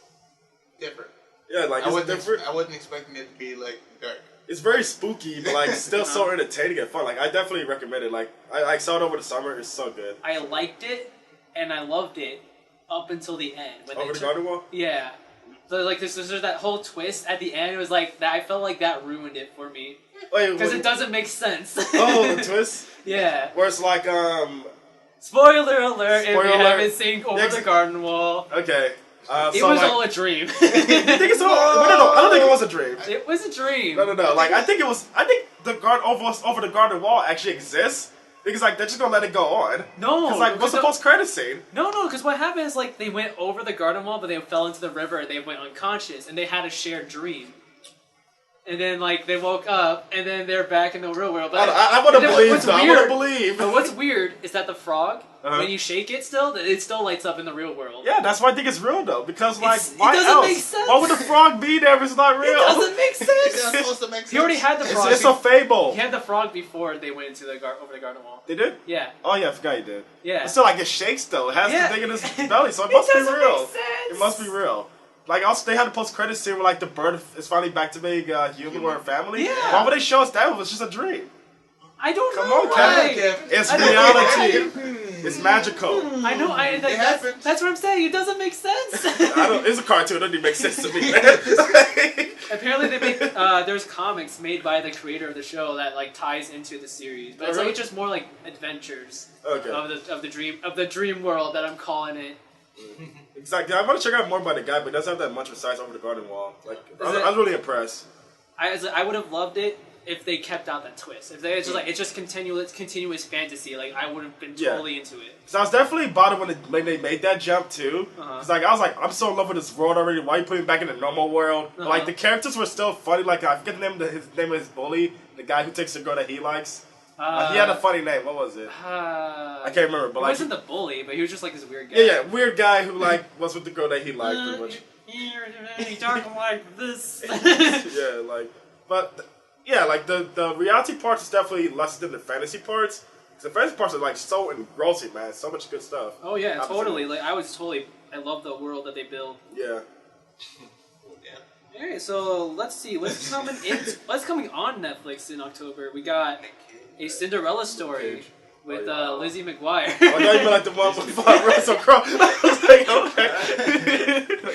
different. Yeah, like I it's wasn't different. I wasn't expecting it to be like dark. It's very spooky, but like still so entertaining and fun. Like I definitely recommend it. Like I saw it over the summer. It's so good. I liked it and I loved it up until the end. When Over the garden wall. Yeah. So like there's that whole twist at the end. It was like that. I felt like that ruined it for me because it doesn't make sense. Oh, the twist. Yeah. Where it's like Spoiler alert! If you alert. haven't seen Over the Garden Wall, okay. it so was like, all a dream. You think it's all? No. I don't think it was a dream. It was a dream. No. Like I think it was. I think the over the garden wall actually exists because like they're just gonna let it go on. No, Because like what's the post credit scene? No, because what happened is like they went over the garden wall, but they fell into the river and they went unconscious, and they had a shared dream. And then like they woke up, and then they're back in the real world. But I want to believe. I want to believe. But what's weird is that the frog, Uh-huh. when you shake it, it still lights up in the real world. Yeah, that's why I think it's real though. Because like, It why doesn't else? make sense. Why would the frog be there if it's not real? It doesn't make It's not sense. supposed to make sense. He already had the frog. It's a fable. He had the frog before they went into over the garden wall. They did? Yeah. Oh yeah, I forgot you did. Yeah. But still, like it shakes though. It has Yeah. the thing in his belly, so it It must be doesn't real. make sense. It must be real. Like also, they had the post-credit scene where like the bird is finally back to being human or family. Yeah. Why would they show us that? It was just a dream. I don't Come know on, why. Kevin. It's I don't reality. It's magical. I know. That's what I'm saying. It doesn't make sense. It's a cartoon. It doesn't even make sense to me. Apparently, they make there's comics made by the creator of the show that like ties into the series, but it's really? like just more like adventures Okay. of the dream world that I'm calling it. Exactly. I want to check out more about the guy, but it doesn't have that much besides Over the Garden Wall. Like, I it- was really impressed. I would have loved it if they kept out that twist. If they just like it's just continuous fantasy, like I would have been Yeah. totally into it. So I was definitely bothered when they made that jump too. Uh-huh. Cause like I was like, I'm so in love with this world already. Why you putting me back in the normal world? But, like the characters were still funny. Like I forget the name of his name of his bully, the guy who takes the girl that he likes. He had a funny name. What was it? I can't remember. But he like, wasn't the bully, but he was just like this weird guy. yeah, weird guy who like was with the girl that he liked. Pretty much. He talking like this. Yeah, like, but yeah, like the reality parts is definitely less than the fantasy parts. 'Cause the fantasy parts are like so engrossing, man. So much good stuff. Oh yeah, Opposite. totally. Like I love the world that they build. Yeah. Alright, so let's see what's coming on Netflix in October. We got a Cinderella story with Lizzie McGuire. I thought you meant like the one with Russell Crowe. I was like, okay.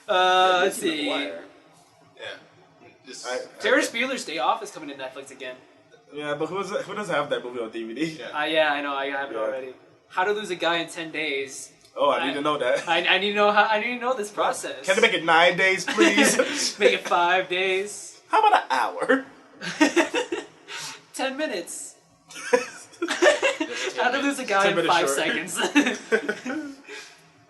Let's see. Yeah. Just, Ferris Bueller's Day Off is coming to Netflix again. Yeah, but who doesn't have that movie on DVD? Yeah. Yeah, I know. I have it Yeah. already. How to Lose a Guy in 10 Days. Oh, I need to know that. I need to know how. I need to know this process. Can they make it 9 days, please? Make it 5 days. How about an hour? 10 minutes. How to Lose a Guy 10 in minutes 5 short. seconds.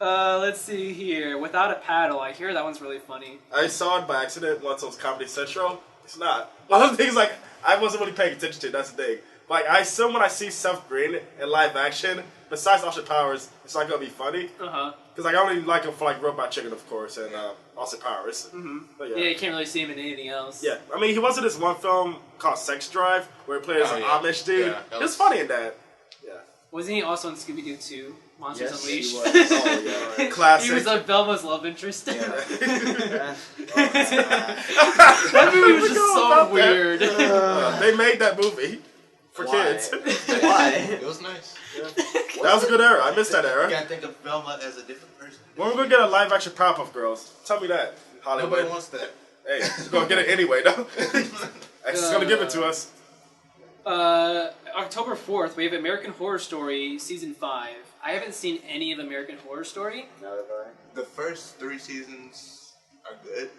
Let's see here. Without a Paddle. I hear that one's really funny. I saw it by accident once on Comedy Central. It's not. One of the things like I wasn't really paying attention to. That's the thing. Like I assume when I see Seth Green in live action, besides Austin Powers, it's not gonna be funny. Because like, I only like him for like Robot Chicken, of course, and Austin Powers. But Yeah, you can't really see him in anything else. Yeah, I mean, he was in this one film called Sex Drive, where he plays an Amish dude. Yeah, that He was was- funny in that. Yeah. Wasn't he also in Scooby-Doo 2? Monsters Yes, Unleashed? he was. Oh, yeah. He Classic. was Velma's love interest. Yeah. That movie was just so weird. They made that movie for Why? kids. Why? It was nice. That was a good era. I missed that You era. gotta think of Velma as a different person. When we're gonna get a live action Powerpuff Girls? Tell me that, Hollywood. Nobody wants that. Hey, we're gonna get it anyway, though. X is gonna give it to us. October 4th, we have American Horror Story Season 5. I haven't seen any of American Horror Story. Not have I. The first 3 seasons are good.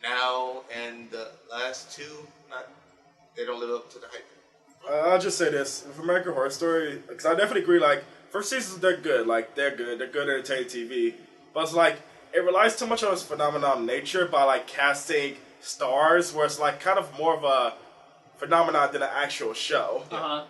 Now and the last 2, they don't live up to the hype. I'll just say this: with American Horror Story, because I definitely agree. Like first seasons, they're good. Like they're good entertaining TV. But it's like it relies too much on its phenomenon nature by like casting stars, where it's like kind of more of a phenomenon than an actual show.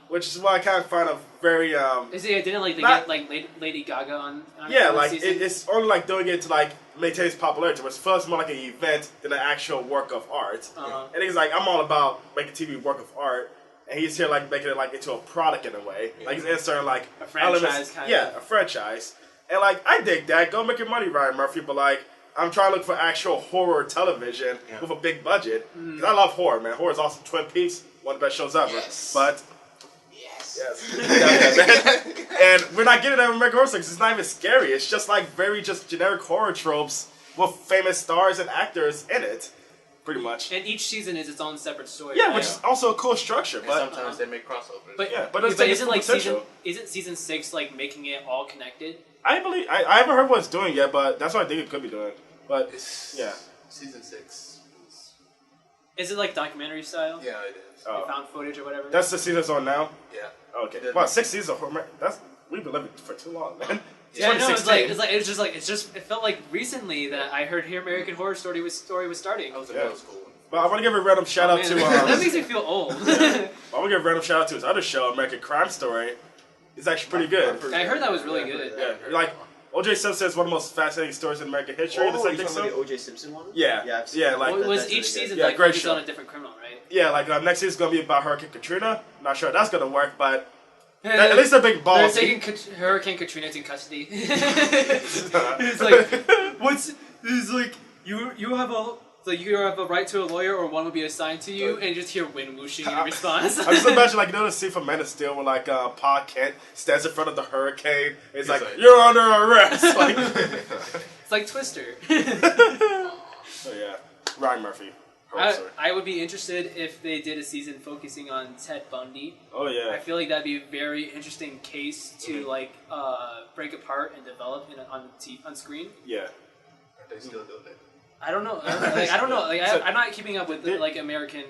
Which is why I kind of find it very Is it? Didn't like they Not- get like Lady Gaga on? yeah, on like season? it's only like doing it to like maintain its popularity, but it feels more like an event than an actual work of art. And he's like, I'm all about making TV work of art, and he's here like making it like into a product in a way. Like he's inserting like A franchise elements, kind yeah, of. a franchise. And like I dig that. Go make your money, Ryan Murphy. But like I'm trying to look for actual horror television with a big budget. 'Cause I love horror, man. Horror is awesome. Twin Peaks, one of the best shows ever. Yes. But Yes. man. And we're not getting that with American Horror Story 'cause it's not even scary. It's just like very just generic horror tropes with famous stars and actors in it, pretty much. And each season is its own separate story. Yeah, right? which is also a cool structure. And But sometimes they make crossovers. But yeah, but it's taking isn't full like potential. isn't season 6 like making it all connected? I haven't heard what it's doing yet, but that's what I think it could be doing. But yeah, Season 6. Is it like documentary style? Yeah, it is. Oh. Found footage or whatever. That's the season's on now. Yeah. Okay, well, 6 seasons of horror. We've been living for too long, man. Yeah, no, it's 2016. it felt like recently that I heard here American Horror Story was starting. That was a Yeah. middle school one. But I want to give a random shout out Man, to. that makes me feel old. I want to give a random shout out to his other show, American Crime Story. It's actually pretty good. I heard that was really good. Yeah, like O.J. Simpson is one of the most fascinating stories in American history. Oh, the you're second talking so. about the O.J. Simpson one? Yeah, Yeah, I've seen yeah, that. like Well, was That's each really season good. like Yeah, great focused show. on a different criminal, right? yeah, like next season's gonna be about Hurricane Katrina. Not sure that's gonna work, but at least they're big They're balls. taking Hurricane Katrina into custody. It's like, It's like you have a. So you have a right to a lawyer, or one will be assigned to you, and you just hear wind whooshing in response. I just imagine like the scene from Man of Steel where like Pa Kent stands in front of the hurricane. It's like, you're under arrest. Like, It's like Twister. so yeah, Ryan Murphy. Horror Story. I would be interested if they did a season focusing on Ted Bundy. Oh yeah. I feel like that'd be a very interesting case to like break apart and develop on screen. Yeah. Are they still doing it? I don't know. I don't know. Like, So- I'm not keeping up with like American.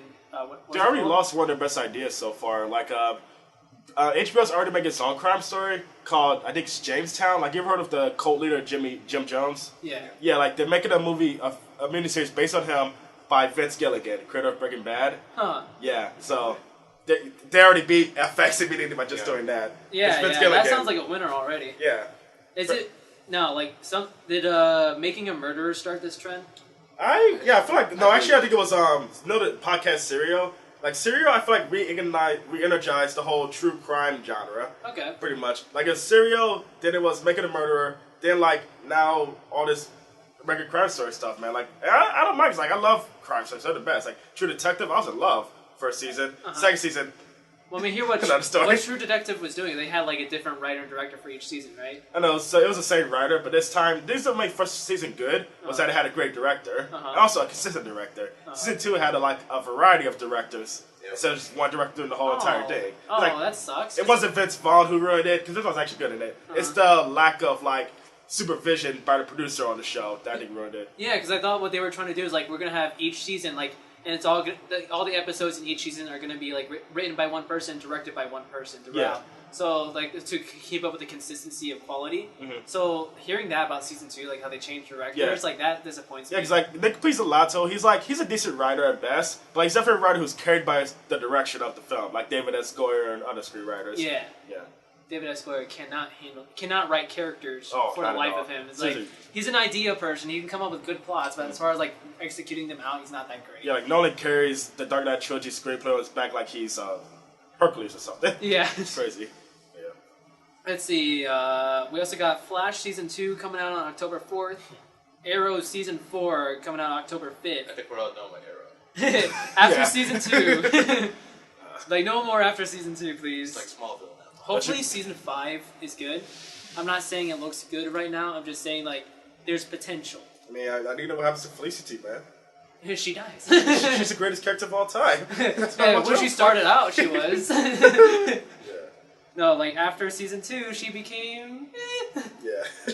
They already lost one of their best ideas so far. Like, HBO's already making its own crime story called, I think it's Jamestown. Like, you ever heard of the cult leader Jim Jones? Yeah. Yeah, like they're making a movie, a miniseries based on him by Vince Gilligan, creator of Breaking Bad. Huh. Yeah, so they already beat FX immediately by just doing that. Yeah. It's Vince Yeah. Gilligan. That sounds like a winner already. Yeah. Is it? No. Like did Making a Murderer start this trend? I feel like no. Actually, I think it was the podcast Serial. Like Serial, I feel like re-energized the whole true crime genre. Okay. Pretty much. Like a Serial, then it was Making a Murderer, then like now all this American Crime Story stuff, man. Like I don't mind. 'Cause, like I love crime stories. They're the best. Like True Detective, I was in love first season. Second season, Well, I mean, hear what Another story. True Detective was doing. They had like a different writer and director for each season, right? I know. So it was the same writer, but this time, this that made first season good was that it had a great director and also a consistent director. Season 2 had a variety of directors instead of just one director doing the whole entire thing. Oh, Like, that sucks. it wasn't Vince Vaughn who ruined it because Vince Vaughn's actually good in it. It's the lack of like supervision by the producer on the show that I think ruined it. Yeah, because I thought what they were trying to do is like we're gonna have each season like, and it's all all the episodes in each season are gonna be like written by one person, directed by one person throughout. Yeah. So like to keep up with the consistency of quality. So hearing that about season 2, like how they changed directors, like that disappoints Yeah, me. because like Nick Pizzolatto, he's a decent writer at best, but he's definitely a writer who's carried by the direction of the film, like David S. Goyer and other screenwriters. Yeah. Yeah. David S. Goyer cannot write characters for the not at life all. of him. It's Seriously. like he's an idea person. He can come up with good plots, but as far as like executing them out, he's not that great. Yeah, like Nolan carries the Dark Knight trilogy screenplay on his back like he's Hercules or something. Yeah. It's crazy. Yeah. Let's see. We also got Flash season 2 coming out on October 4th. Arrow season 4 coming out October 5th. I think we're all done with Arrow. After Yeah. season 2. Like no more after season 2, please. It's like Smallville now. Hopefully season 5 is good. I'm not saying it looks good right now. I'm just saying like there's potential. I mean, I need to know what happens to Felicity, man. She dies. She's the greatest character of all time. That's not Yeah, much when she else. started out, she was. Yeah. No, like after season 2, she became. Yeah.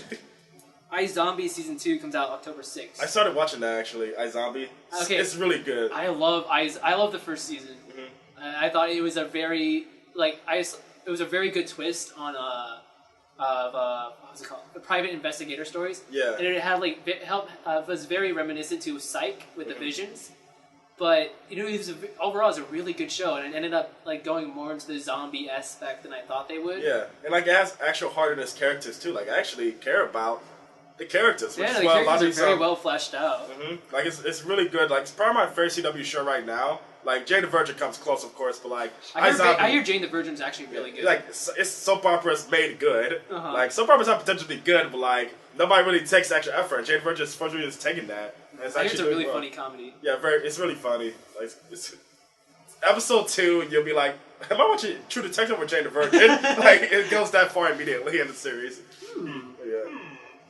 iZombie season 2 comes out October 6th. I started watching that actually, iZombie. Okay. It's really good. I love the first season. I thought it was a very it was a very good twist on what's it called? The private investigator stories. Yeah. And it had like was very reminiscent to Psych with the visions. But overall it was a really good show, and it ended up like going more into the zombie aspect than I thought they would. Yeah, and like it has actual heart in its characters too. Like I actually care about the characters. Which Yeah, is the why a lot characters of are these, very well fleshed out. Like it's really good. Like it's probably my favorite CW show right now. Like Jane the Virgin comes close, of course, but like I hear Jane the Virgin is actually really good. Like it's soap operas made good. Uh-huh. Like soap operas have potential to be good, but like nobody really takes extra effort. Jane the Virgin is supposed to be just taking that. And I hear it's a really funny comedy. Yeah, it's really funny. Like it's episode 2, and you'll be like, "Am I watching True Detective or Jane the Virgin?" Like it goes that far immediately in the series. Yeah.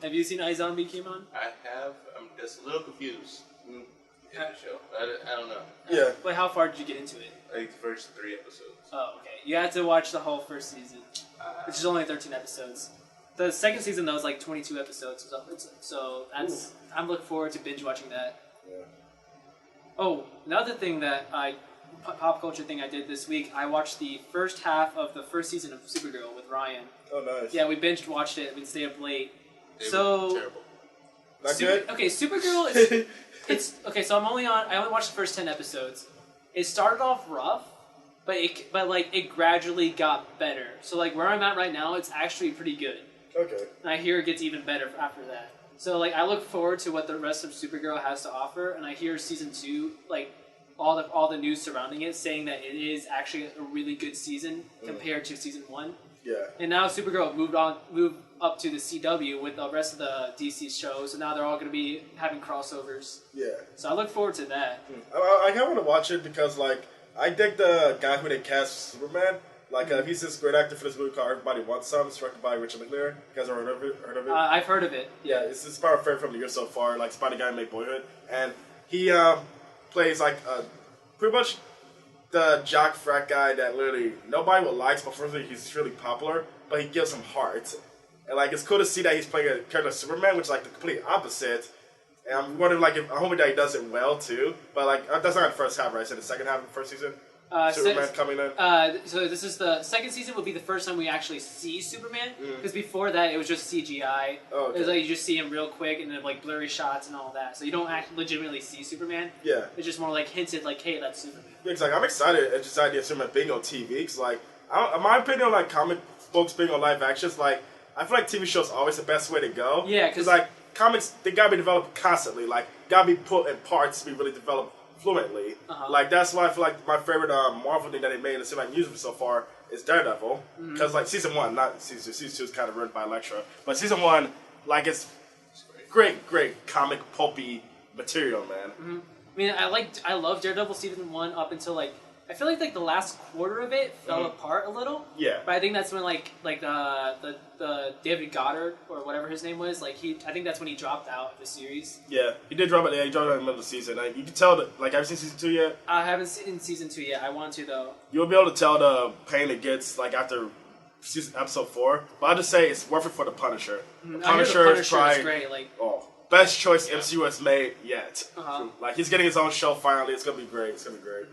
Have you seen iZombie, Keimon? I have. I'm just a little confused in the show. I don't know. Yeah. But how far did you get into it? Like the first 3 episodes. Oh, okay. You had to watch the whole first season, which is only 13 episodes. The second season, though, is like 22 episodes. So that's I'm looking forward to binge watching that. Yeah. Oh, another thing that pop culture thing I did this week, I watched the first half of the first season of Supergirl with Ryan. Oh, nice. Yeah, we binge watched it. We stayed up late. They were terrible. Not good? Okay, Supergirl is... it's okay, so I only watched the first 10 episodes. It started off rough, but it gradually got better. So like where I'm at right now, it's actually pretty good. Okay. And I hear it gets even better after that. So like I look forward to what the rest of Supergirl has to offer, and I hear season 2, like all the news surrounding it, saying that it is actually a really good season compared to season 1. Yeah. And now Supergirl moved up to the CW with the rest of the DC shows, and now they're all going to be having crossovers. Yeah. So I look forward to that. I kind of want to watch it because, like, I dig the guy who they cast Superman. Like, he's this great actor for this movie called Everybody Wants Some. It's directed by Richard Linklater. You guys ever heard of it? I've heard of it. Yeah, it's probably my favorite film of the year so far. Like, Spider Guy made Boyhood. And he plays, like, pretty much the jock frat guy that literally nobody will like, but firstly he's really popular, but he gives him heart. And like it's cool to see that he's playing a character like Superman, which is like the complete opposite. And I'm wondering like if I'm hoping that he does it well too. But like that's not the first half, right? So the second half of the first season? Superman coming in. So this is the second season will be the first time we actually see Superman, because before that it was just CGI. Oh, okay. It was like you just see him real quick and then like blurry shots and all that. So you don't legitimately see Superman. Yeah. It's just more like hinted like, hey, that's Superman. Yeah, cause like I'm excited at just the idea of Superman being on TV. Cause like in my opinion on like comic books being on live actions, like I feel like TV shows are always the best way to go. Yeah, because like comics they gotta be developed constantly. Like gotta be put in parts to be really developed fluently. Like that's why I feel like my favorite Marvel thing that they made in the cinematic universe so far is Daredevil. Because like season 1, not season 2. Season 2 is kind of ruined by Elektra, but season 1, like it's great comic pulpy material, man. I mean, I love Daredevil season 1 up until like I feel like the last quarter of it fell apart a little. Yeah. But I think that's when like the David Goddard or whatever his name was, like I think that's when he dropped out of the series. Yeah, he did drop it. Yeah, he dropped it in the middle of the season. Like, you can tell that. Like, have you seen season 2 yet? I haven't seen season 2 yet. I want to though. You'll be able to tell the pain it gets like after episode 4. But I'll just say it's worth it for the Punisher. The Punisher is probably great. Like best choice MCU has made yet. Like he's getting his own show finally. It's gonna be great. It's gonna be great.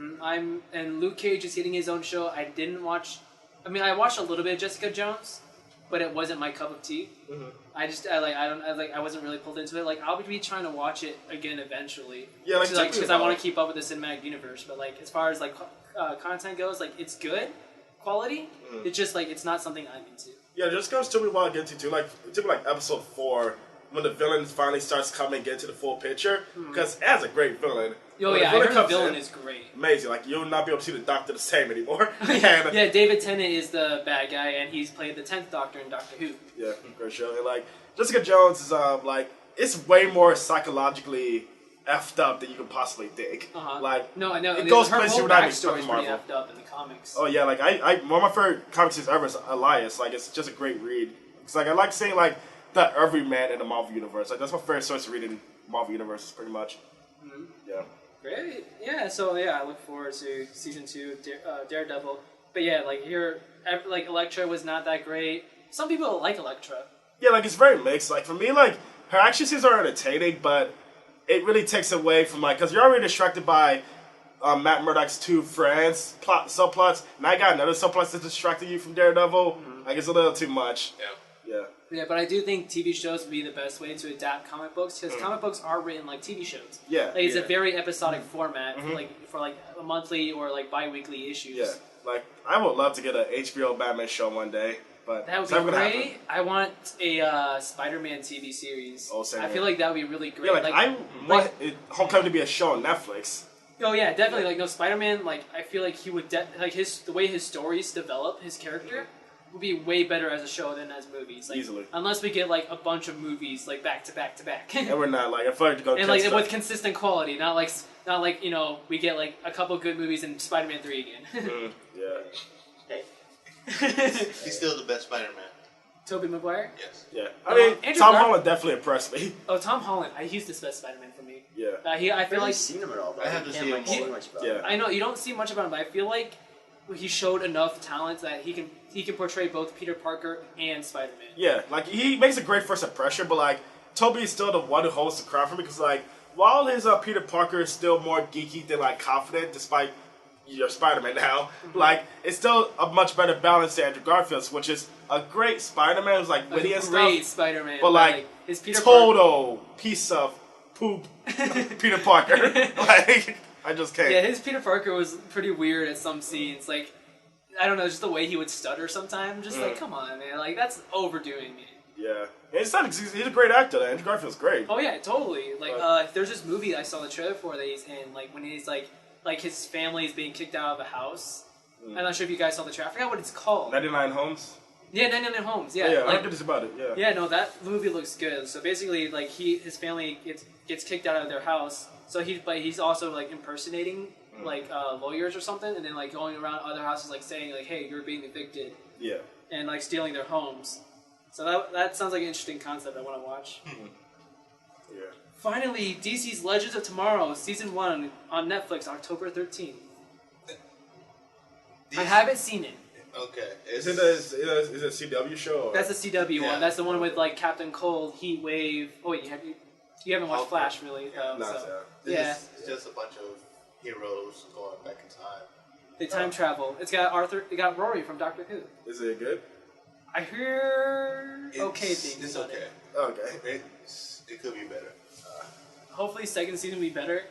And Luke Cage is getting his own show. I didn't watch. I mean, I watched a little bit of Jessica Jones, but it wasn't my cup of tea. I wasn't really pulled into it. Like I'll be trying to watch it again eventually. Yeah, because I want to keep up with the cinematic universe. But like as far as like content goes, like it's good quality. It's just like it's not something I'm into. Yeah, Jessica Jones took me a while to get into too. Like it took me like episode 4. When the villain finally starts coming and get to the full picture, because it has a great villain. Oh yeah, I heard the villain is great. Amazing, like you'll not be able to see the Doctor the same anymore. Yeah, David Tennant is the bad guy, and he's played the 10th Doctor in Doctor Who. Yeah, great show. And like Jessica Jones is like it's way more psychologically effed up than you could possibly think. Like no, I know it goes her places whole you would not backstory is expect pretty Marvel. effed up in the comics. Oh yeah, like I one of my favorite comics ever is Elias. Like it's just a great read. It's like I like seeing like the everyman in the Marvel universe. Like that's my favorite source of reading Marvel universe, pretty much. Yeah. Great. Yeah. So yeah, I look forward to season 2 of Daredevil. But yeah, like here, like Elektra was not that great. Some people like Elektra. Yeah, like it's very mixed. Like for me, like her action scenes are entertaining, but it really takes away from like because you're already distracted by Matt Murdock's 2 friends subplots. And I got another subplot that's distracting you from Daredevil. Like it's a little too much. Yeah. Yeah, but I do think TV shows would be the best way to adapt comic books because comic books are written like TV shows. Yeah, like it's a very episodic format, for a monthly or like bi-weekly issues. Yeah, like I would love to get an HBO Batman show one day, but that would be great. I want a Spider-Man TV series. Oh, same I feel like that would be really great. Yeah, like I want Homecoming to be a show on Netflix. Oh yeah, definitely. Like no, Spider-Man. Like I feel like he would the way his stories develop, his character would be way better as a show than as movies. Like, Easily. Unless we get like a bunch of movies like back to back to back. And we're not like I feel like to go and like with consistent quality, not like we get like a couple good movies in Spider-Man 3 again. Hey. He's still the best Spider-Man. Tobey Maguire? Yes. Yeah. I mean, Andrew Tom Gar- Holland definitely impressed me. Oh, Tom Holland. He's the best Spider-Man for me. Yeah. I feel I've like seen him at all, though. I haven't seen him. Too much about him. I know you don't see much about him, but I feel like he showed enough talent that he can portray both Peter Parker and Spider-Man. Yeah, like he makes a great first impression, but like Toby is still the one who holds the crown for me because like while his Peter Parker is still more geeky than like confident, despite Spider-Man now, like it's still a much better balance to Andrew Garfield's, which is a great Spider-Man who's like witty and stuff. Great Spider-Man, but like his Peter total piece of poop Peter Parker. Like I just can't. Yeah, his Peter Parker was pretty weird at some scenes. Like I don't know, just the way he would stutter sometimes. Just like, come on, man, like that's overdoing it. Yeah, he's a great actor. Andrew Garfield's great. Oh yeah, totally. Like there's this movie I saw the trailer for that he's in. Like when he's like his family is being kicked out of the house. I'm not sure if you guys saw the trailer. I forgot what it's called. 99 Homes. Yeah, 99 Homes. Yeah, Yeah, like, I heard this about it. Yeah. Yeah, no, that movie looks good. So basically, like his family gets kicked out of their house. So he's also like impersonating like lawyers or something, and then like going around other houses like saying like, "Hey, you're being evicted," Yeah. and like stealing their homes. So that sounds like an interesting concept I want to watch. Yeah. Finally, DC's Legends of Tomorrow season 1 on Netflix, October 13th. I haven't seen it. Okay. Is it a CW show? Or? That's the CW Yeah. one. That's the one with like Captain Cold, Heat Wave. Oh wait, you haven't watched Flash really? Yeah. It's just a bunch of heroes going back in time. They time travel. It's got Rory from Doctor Who. Is it good? I hear okay things. It's about okay. it. Okay. It could be better. Hopefully, second season will be better.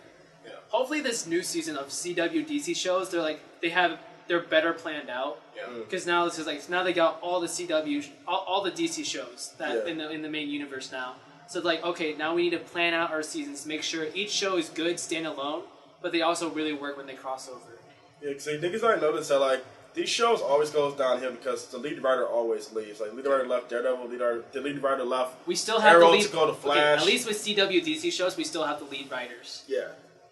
Yeah. Hopefully, this new season of CW DC shows, they're better planned out. Yeah. Because now they got all the CW, all the DC shows that in the main universe now. So it's like, okay, now we need to plan out our seasons to make sure each show is good standalone, but they also really work when they cross over. Yeah, so niggas I noticed that like these shows always goes downhill because the lead writer always leaves. Like lead writer left Daredevil, the lead writer left. We still have Arrow the lead, to go to Flash. Okay, at least with CW DC shows, we still have the lead writers. Yeah.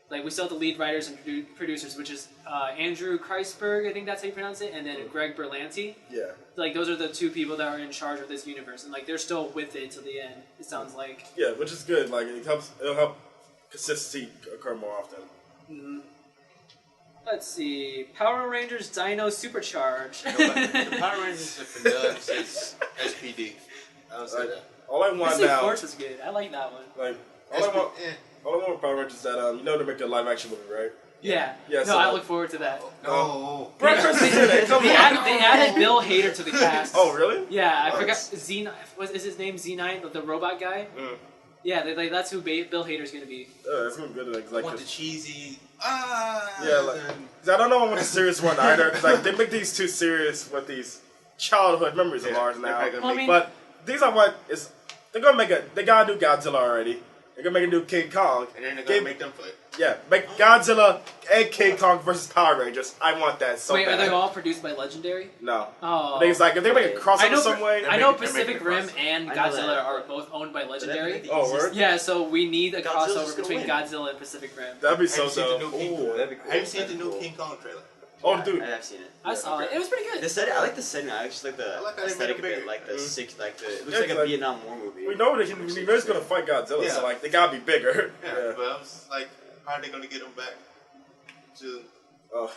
Like we still have the lead writers and producers, which is Andrew Kreisberg, I think that's how you pronounce it, and then Greg Berlanti. Yeah. Like those are the two people that are in charge of this universe, and like they're still with it till the end. It sounds like. Yeah, which is good. Like it'll help consistency occur more often. Mm-hmm. Let's see. Power Rangers Dino Supercharge. The Power Rangers have been done since SPD. I would say that. All I want Mystic now, Force was good. I like that one. like all I want with Power Rangers is that they're making a live action movie, right? Yeah. Yeah, No, so I like- look forward to that. No. Breakfast Internet, come They on. added Bill Hader to the cast. Oh really? Yeah, I Nice. forgot. Is his name Z9, the robot guy? Mm. Yeah, that's who Bill Hader's gonna be. That's gonna be good. Like I want the cheesy. yeah, like, 'cause I don't know what the serious one either. 'Cause, like they make these too serious with these childhood memories of ours now. they're gonna make- But these are what is they're gonna make they gotta do Godzilla already. They're gonna make a new King Kong. And then they're gonna make them fight. Yeah, make Godzilla and King Kong versus Power Rangers. I want that so Wait, bad. are they all produced by Legendary? No. Oh. I think it's like if they make a crossover some way. I know they're Pacific making a Rim crossover. and I know Godzilla that. are both owned by Legendary. Oh, word? Yeah, so we need a Godzilla's crossover gonna between win. Godzilla and Pacific Rim. That'd be so Have you seen the dope. new King Kong? That'd be cool. Have you seen That'd the be new cool. King Kong trailer? Oh, Yeah, dude. I have seen it. I saw it. It was pretty good. The setting, I like the setting. I actually like the I like how they aesthetic of made it it, bigger. like the six, like the. It looks Yeah, like a like- Vietnam War movie. We know that he's gonna fight Godzilla, Yeah. so like they gotta be bigger. Yeah, but I was like, how are they gonna get him back to? Oh.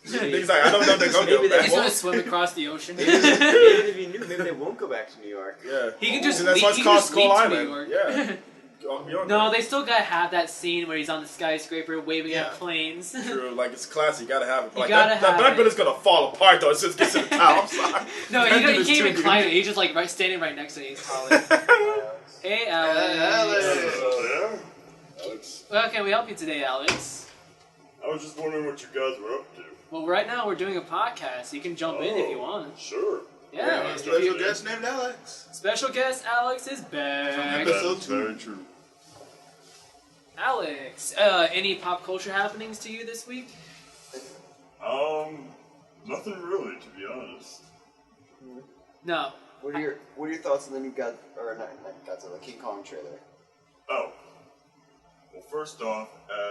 He's like, I don't know if they're gonna Maybe go they He's back. gonna swim across the ocean. maybe if you knew, maybe they won't go back to New York. Yeah. He can just And that's leave- why it's he called can just Skull leave to New Island. York. Yeah. Beyond No, that. they still gotta have that scene where he's on the skyscraper waving Yeah. at planes. True, like it's classy. You gotta have it. You Like gotta that have black it. building's gonna fall apart though as soon as it gets to the top. I'm sorry. No, That he dude is can't too even good. climb it. He's just like standing right next to it. He's calling. Hey, Alex. Yeah. Alex, Well, can we help you today, Alex? I was just wondering what you guys were up to. Well, right now we're doing a podcast. You can jump in if you want. Sure. Yeah. A if special you- guest named Alex. Special guest Alex is back. Episode That's 2. very true. Alex, any pop culture happenings to you this week? Nothing really, to be honest. No. What are your thoughts on the new not Godzilla, King Kong trailer? Oh. Well, first off,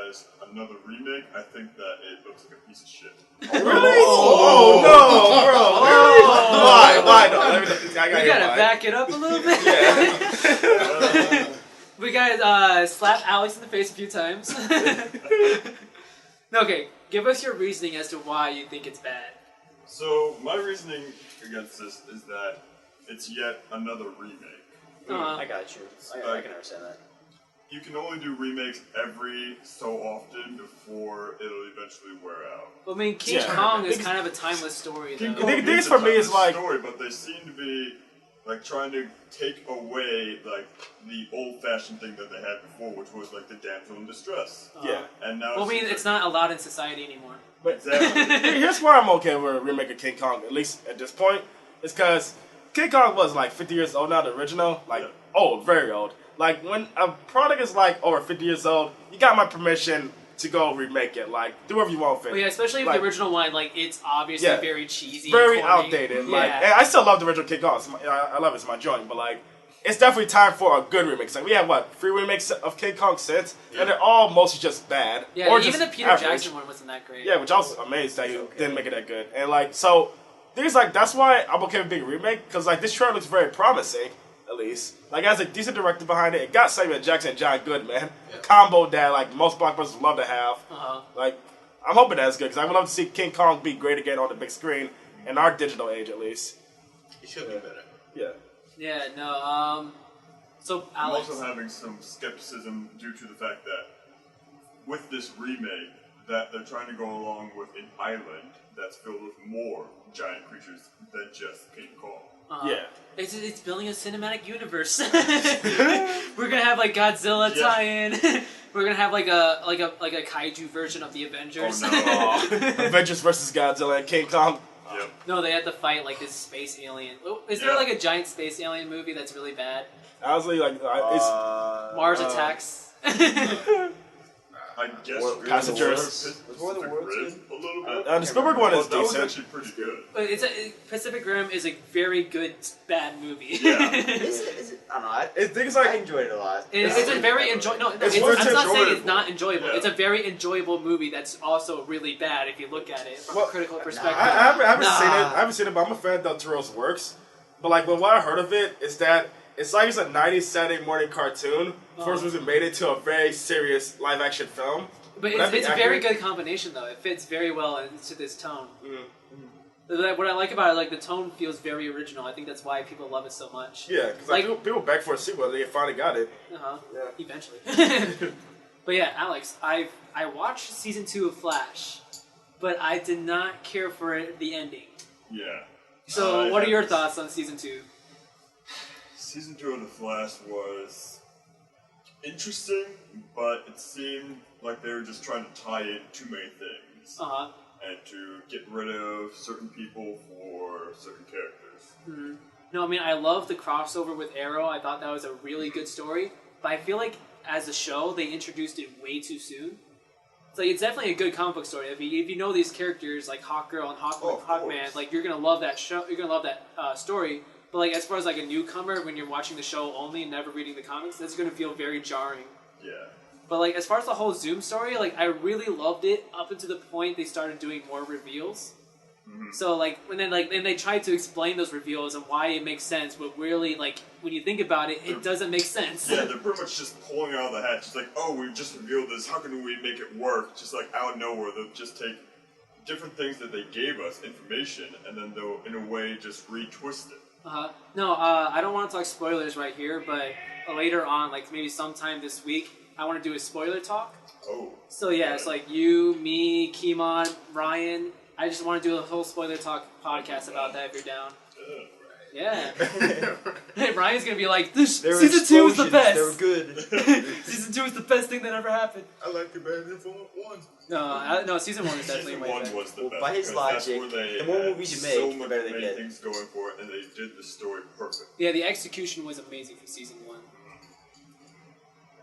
as another remake, I think that it looks like a piece of shit. Really? Oh, no, bro. Oh. Why? No, We gotta back it up a little bit. Yeah. We gotta slap Alex in the face a few times. Okay, give us your reasoning as to why you think it's bad. So, my reasoning against this is that it's yet another remake. I got you. I can understand that. You can only do remakes every so often before it'll eventually wear out. Well, I mean, King Kong is kind of a timeless story, though. King Kong This is for a me is timeless like story, but they seem to be like trying to take away like the old-fashioned thing that they had before, which was like the damsel in distress. Yeah. And now Well, I mean, it's not allowed in society anymore. But exactly. here's why I'm okay with a remake of King Kong, at least at this point, is because King Kong was like 50 years old now, the original. Like, old, very old. Like, when a product is like over 50 years old, you got my permission to go remake it. Like, do whatever you want with it. Well, yeah, especially if like, the original one, like, it's obviously very cheesy. Very and corny. outdated. Yeah. Like, and I still love the original King Kong. I love it. It's my joint. But, like, it's definitely time for a good remake. Like, we have, 3 remakes of King Kong since, and they're all mostly just bad. Yeah, or even just the Peter average. Jackson one wasn't that great. Yeah, which I was amazed that you didn't make it that good. And, like, so, things like, that's why I'm okay with being a remake, because, like, this trailer looks very promising, at least. Like, it has a decent director behind it. It got Samuel Jackson and John Goodman. Yeah. Combo that, like, most blockbusters would love to have. Like, I'm hoping that's good, because I would love to see King Kong be great again on the big screen, in our digital age, at least. It should be better. Yeah. Yeah, no, so, Alex... I'm also having some skepticism due to the fact that with this remake, that they're trying to go along with an island that's filled with more giant creatures than just King Kong. Yeah. It's building a cinematic universe. We're gonna have like Godzilla tie-in. We're gonna have like a kaiju version of the Avengers. Oh no! Avengers versus Godzilla and King Kong. Yep. No, they have to fight like this space alien. Is there like a giant space alien movie that's really bad? Honestly, like it's Mars Attacks. I guess Passengers. Was one of the worlds good? A little bit. The Spielberg one is That was decent. actually pretty good. But Pacific Rim is a very good bad movie. Yeah. Is it? I don't know. It's I like enjoyed it a lot. It's a very enjoyable. No, It's I'm worth not saying it's enjoyable. not enjoyable. Yeah. It's a very enjoyable movie that's also really bad if you look at it from a critical perspective. I haven't seen it. I haven't seen it, but I'm a fan of Del Toro's works. But like, what I heard of it is that it's like it's a 90s Saturday morning cartoon. First was made into a very serious live action film. But it's a very good combination, though. It fits very well into this tone. What I like about it, like the tone feels very original. I think that's why people love it so much. Yeah, because like, people beg for a sequel. They finally got it. Yeah. Eventually. But yeah, Alex, I watched season 2 of Flash, but I did not care for the ending. Yeah. So, what are your thoughts on season 2? Season 2 of The Flash was interesting, but it seemed like they were just trying to tie in too many things. And to get rid of certain people for certain characters. No, I mean, I love the crossover with Arrow. I thought that was a really good story. But I feel like, as a show, they introduced it way too soon. It's like, it's definitely a good comic book story. If you know these characters, like Hawkgirl and Hawkman, like, you're gonna love that show. You're gonna love that story. But like, as far as like a newcomer, when you're watching the show only and never reading the comics, that's gonna feel very jarring. Yeah. But like, as far as the whole Zoom story, like, I really loved it up until the point they started doing more reveals. So like, when then they tried to explain those reveals and why it makes sense, but really, like, when you think about it, it doesn't make sense. Yeah, they're pretty much just pulling out of the hat, just like, oh, we've just revealed this, how can we make it work? Just like out of nowhere, they'll just take different things that they gave us, information, and then they'll, in a way, just retwist it. No, I don't want to talk spoilers right here, but later on, like maybe sometime this week, I want to do a spoiler talk. Oh. So yeah, it's like you, me, Keimon, Ryan. I just want to do a whole spoiler talk podcast about that if you're down. Yeah. Hey, Ryan's gonna be like, season 2 is the best. They were good. Season 2 is the best thing that ever happened. I like it better than one. No, season 1 is definitely Season way 1 better. was the best. By his because logic, that's where they the more had movies you so make, the better they many get. things going for it, and they did the story perfect. Yeah, the execution was amazing for season 1.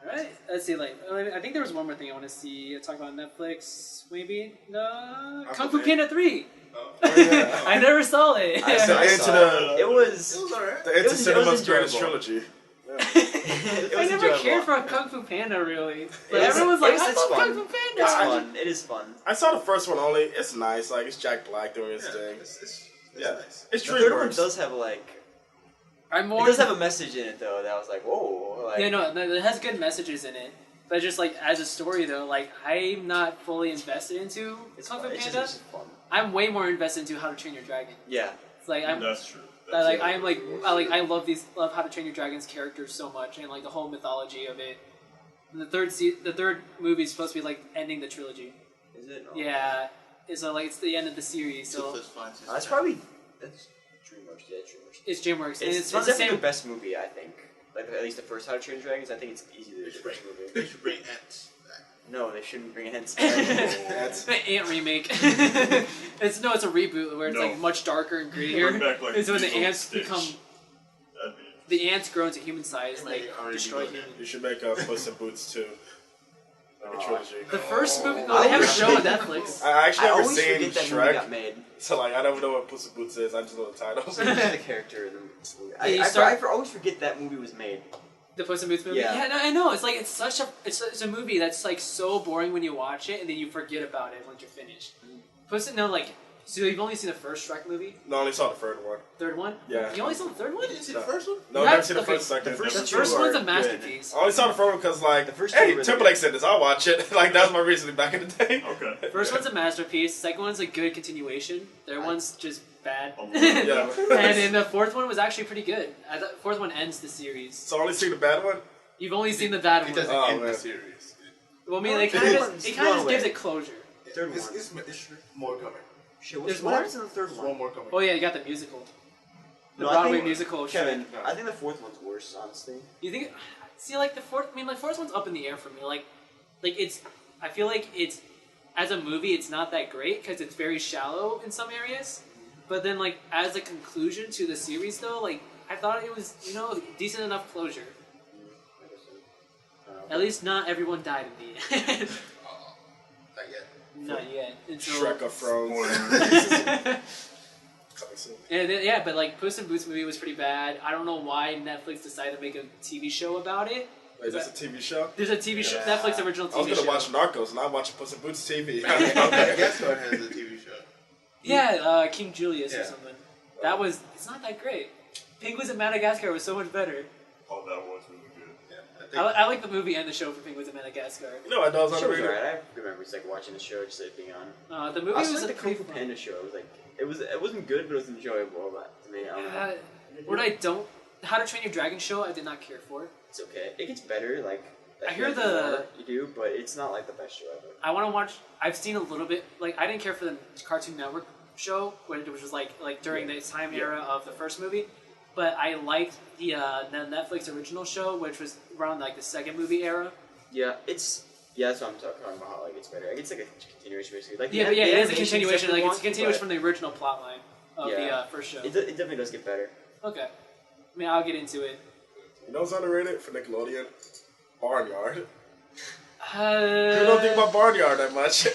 Alright, let's see. Like, I think there was one more thing I want to see. Talk about Netflix, maybe. No, Kung Fu Panda 3. Oh. Yeah. I never saw it. I saw it. It was alright. The Into Cinema's greatest enjoyable. trilogy. I never cared for Kung Fu Panda really. But everyone's like, I love Kung Fu Panda. It's fun. It is fun. I saw the first one only. It's nice. Like, it's Jack Black doing his thing. It's Yeah. nice. It's The third one DreamWorks. does have like. I'm more. It does have a message in it though. That was like, whoa. Like, Yeah, no, it has good messages in it. But just like as a story though, like I'm not fully invested into Kung Fu It's Panda. just fun. I'm way more invested into How to Train Your Dragon. Yeah. It's like I'm. That's true. I love How to Train Your Dragon's characters so much, and like the whole mythology of it. And the third movie is supposed to be like ending the trilogy. Is it? Oh. Yeah, it's like it's the end of the series, so That's probably that's DreamWorks. Yeah, DreamWorks. it's DreamWorks. And It's from the definitely same. the best movie, I think. Like at least the first How to Train Your Dragons. I think it's easily the best movie. They should bring ants back. No, they shouldn't bring Ants. It's an Ant remake. It's a reboot where it's No. like much darker and Bring grittier. back, like, It's when the Lilo and ants Stitch. become That'd be the ants grow into human size, Maybe like already destroy doing humans. You should make a Puss in Boots too. Like a trilogy. The first movie, I no, they have a always show on forget- Netflix. I actually I never always seen forget that movie got Shrek, made. so like I don't know what Puss in Boots is. I just know the title. It's just a character in the movie. Yeah, you I always forget that movie was made. The Puss in Boots movie. Yeah. Yeah, no, I know. It's like it's a movie that's like so boring when you watch it, and then you forget about it once you're finished. So you've only seen the first Shrek movie, No, I only saw the third one. third one. Yeah. You only saw the third one. You didn't see the first one? No, That- never seen the okay, first, second. the first The two first are one's a good. masterpiece. I only saw the first one because like, The first two hey, were really Timberlake good. said this. I'll watch it. Like that was my reasoning back in the day. okay. First one's a masterpiece. Second one's a good continuation. Third one's just bad. Yeah. And then the fourth one was actually pretty good. The fourth one ends the series. So I only seen the bad one. You've only seen the bad It one. doesn't Oh, end man. the series. Well, I mean, No, it the kind of third just, one's it kind of gone just gives away. it closure. Third It's, one. it's more coming. Shit, There's what more? happens in the third There's one? one more coming. Oh yeah, you got the musical. The No, I Broadway think- musical. Kevin, No. I think the fourth one's worse, honestly. You think? See, like the fourth. I mean, like fourth one's up in the air for me. Like it's. I feel like it's as a movie, it's not that great because it's very shallow in some areas. But then, like as a conclusion to the series, though, like I thought it was decent enough closure. At least not everyone died in the end. Not yet. Not yet. Until Shrek of Frozen. Yeah, but like Puss in Boots movie was pretty bad. I don't know why Netflix decided to make a TV show about it. Wait, is this a TV show? There's a TV show, Yeah. Netflix original TV I was gonna show. watch Narcos, and I'm watching Puss in Boots TV. Madagascar has a TV show. Yeah, King Julius or Yeah. something. It's not that great. Penguins in Madagascar was so much better. Oh, that was really good. Yeah, I like the movie and the show for Penguins in Madagascar. You know, I know it's The show was underrated. alright. I remember just like watching the show, just like being on. The movie I also was like a the Kung pretty Fu fun. Panda show. It was like it wasn't good, but it was enjoyable. But to me, I don't know. What I don't, How to Train Your Dragon show, I did not care for. It's okay. It gets better. Like I hear like, the- more you do, but it's not like the best show ever. I want to watch. I've seen a little bit. Like I didn't care for the Cartoon Network show, which was like during the time era of the first movie. But I liked the Netflix original show, which was around like the second movie era. Yeah, that's what I'm talking about. How like it's better. Like, it's like a continuation, basically. Like Yeah, the but yeah, it is a animation's continuation. definitely Like it's a wonky, continuation but from the original plot line of the first show. It definitely does get better. Okay, I mean I'll get into it. You know what's underrated for Nickelodeon? Barnyard. You Uh, don't think about Barnyard that much. I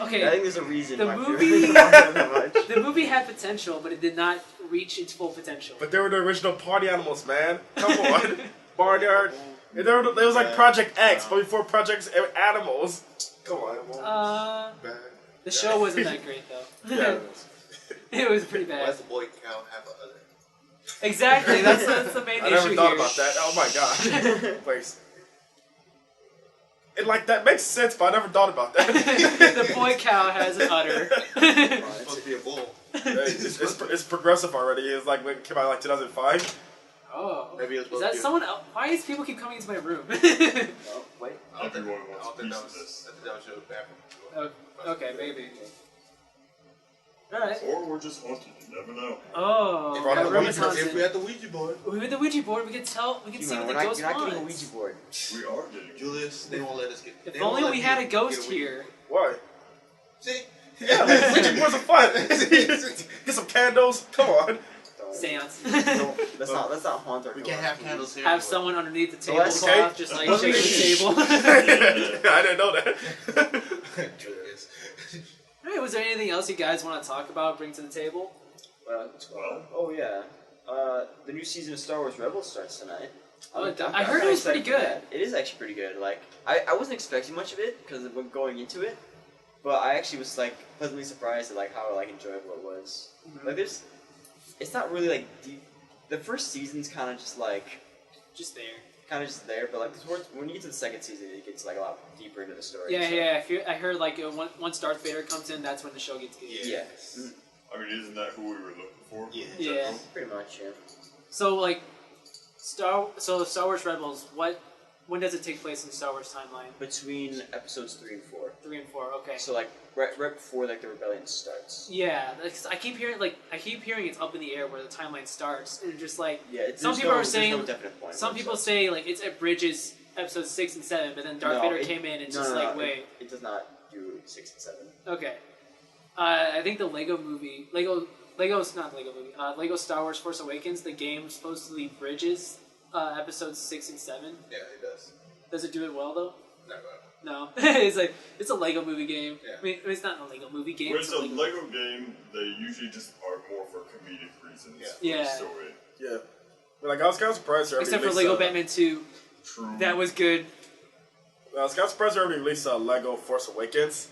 okay, think there's a reason. The why movie- people don't like it that much. the movie had potential, but it did not reach its full potential. But they were the original party animals, man. Come on. Barnyard. It was like Project X, but before Project Animals. Come on. Bad. The show wasn't that great though. Yeah. It was pretty Why bad. does the boy cow have a other? Exactly, that's the main I issue never thought here. about that. Oh my god. Wait. And like that makes sense, but I never thought about that. The boy cow has an udder. It's supposed to be a bull. It's progressive already. It's like when it came out like 2005. Oh, Maybe it was is supposed that to be someone else? Why is people keep coming into my room? Oh, wait. I don't think Everyone wants a I think piece that of this. was. I think that was your bathroom. Oh, okay, maybe. Alright. Or we're just haunted. You never know. Oh, If, Brought my up room the is Ouija- if we haunted. had the Ouija board, We had the Ouija board. We could see what the ghost you're not getting a wants. Ouija board. We are getting Julius, they won't let us get. If they won't only let we me had a get ghost Ouija here. Why? See? Yeah, like Ouija boards are fun. Get some candles. Come on. Seance. Let's not haunt our We door. can't have candles here. Have someone underneath the Let's tablecloth, just like shaking the table. I didn't know that. Julius. Alright, was there anything else you guys want to talk about, bring to the table? Oh yeah, the new season of Star Wars Rebels starts tonight. I heard it was pretty good. It is actually pretty good. Like I wasn't expecting much of it because of going into it, but I actually was like pleasantly surprised at like how like enjoyable it was. Mm-hmm. Like it's not really like deep. The first season's kind of just like Just there. but like when you get to the second season, it gets like a lot deeper into the story. Yeah. I heard like once Darth Vader comes in, that's when the show gets good. Yeah. I mean, isn't that who we were looking for? Yeah. Pretty much. Yeah. So like, Star Wars Rebels. When does it take place in the Star Wars timeline? Between episodes 3 and 4. 3 and 4. Okay. So like right before like the rebellion starts. Yeah, I keep hearing it's up in the air where the timeline starts, and just like Some people are saying no definite point some people say like it bridges episodes 6 and 7, but then Darth Vader came in and wait. It does not do 6 and 7. Okay. I think the Lego Star Wars Force Awakens, the game supposedly bridges episodes 6 and 7. Yeah, it does. Does it do it well though? Not well. No. it's a Lego movie game. Yeah. I mean, it's not a Lego movie game. When it's a Lego game, they usually just are more for comedic reasons. Yeah. Yeah. But like I was kind of surprised. Except for Lego Batman 2. True. That was good. I was kind of surprised they already released Lego Force Awakens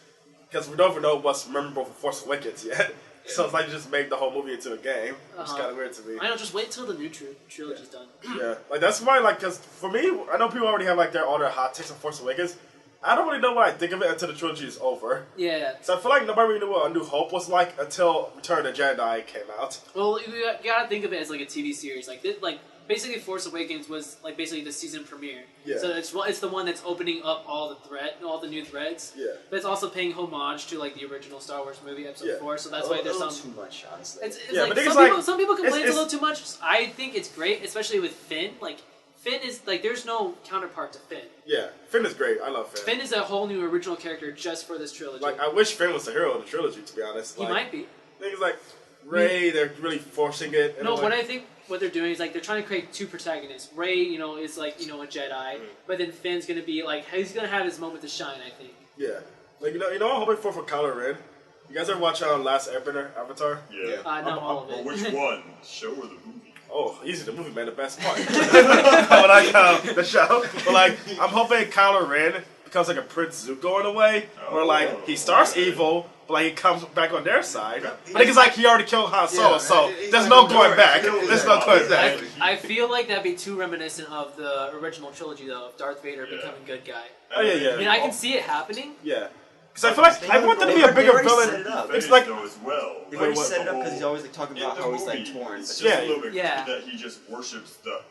because we don't even know what's memorable for Force Awakens yet. So it's like you just made the whole movie into a game, which is kind of weird to me. I know, just wait till the new trilogy's done. Yeah, like that's why, like, because for me, I know people already have like all their hot takes on Force Awakens. I don't really know what I think of it until the trilogy is over. Yeah. So I feel like nobody really knew what A New Hope was like until Return of the Jedi came out. Well, you gotta think of it as like a TV series. Like basically, Force Awakens was like basically the season premiere. Yeah. So it's the one that's opening up all the new threads. Yeah. But it's also paying homage to like the original Star Wars movie Episode 4. So that's why there's some too much, honestly. It's Yeah, like, but some people complain it's it's a little too much. I think it's great, especially with Finn. Like Finn is like there's no counterpart to Finn. Yeah, Finn is great. I love Finn. Finn is a whole new original character just for this trilogy. Like I wish Finn was the hero of the trilogy. To be honest, He might be. Things like Rey, they're really forcing it. And No, like, what I think what they're doing is like they're trying to create two protagonists. Rey, is like a Jedi, but then Finn's gonna be like he's gonna have his moment to shine. I think. Yeah, like I'm hoping for Kylo Ren. You guys ever watch Last Airbender, Avatar? Yeah. Not all of it. But which one? Show or the movie? Oh, easy, the movie, man, the best part. But like the show. But like, I'm hoping Kylo Ren becomes like a Prince Zuko in a way, where like he starts evil, but like he comes back on their side. I think it's like he already killed Han Solo, so there's no going back. There's no going back. I feel like that'd be too reminiscent of the original trilogy, though, of Darth Vader becoming good guy. Oh yeah, yeah. I mean, I can see it happening. Yeah. Because I feel like I want them to be a bigger villain. It's It's like as well. They've already set it up because he's always like talking about how he's like torn. It's But just a little bit Yeah. that he just worships the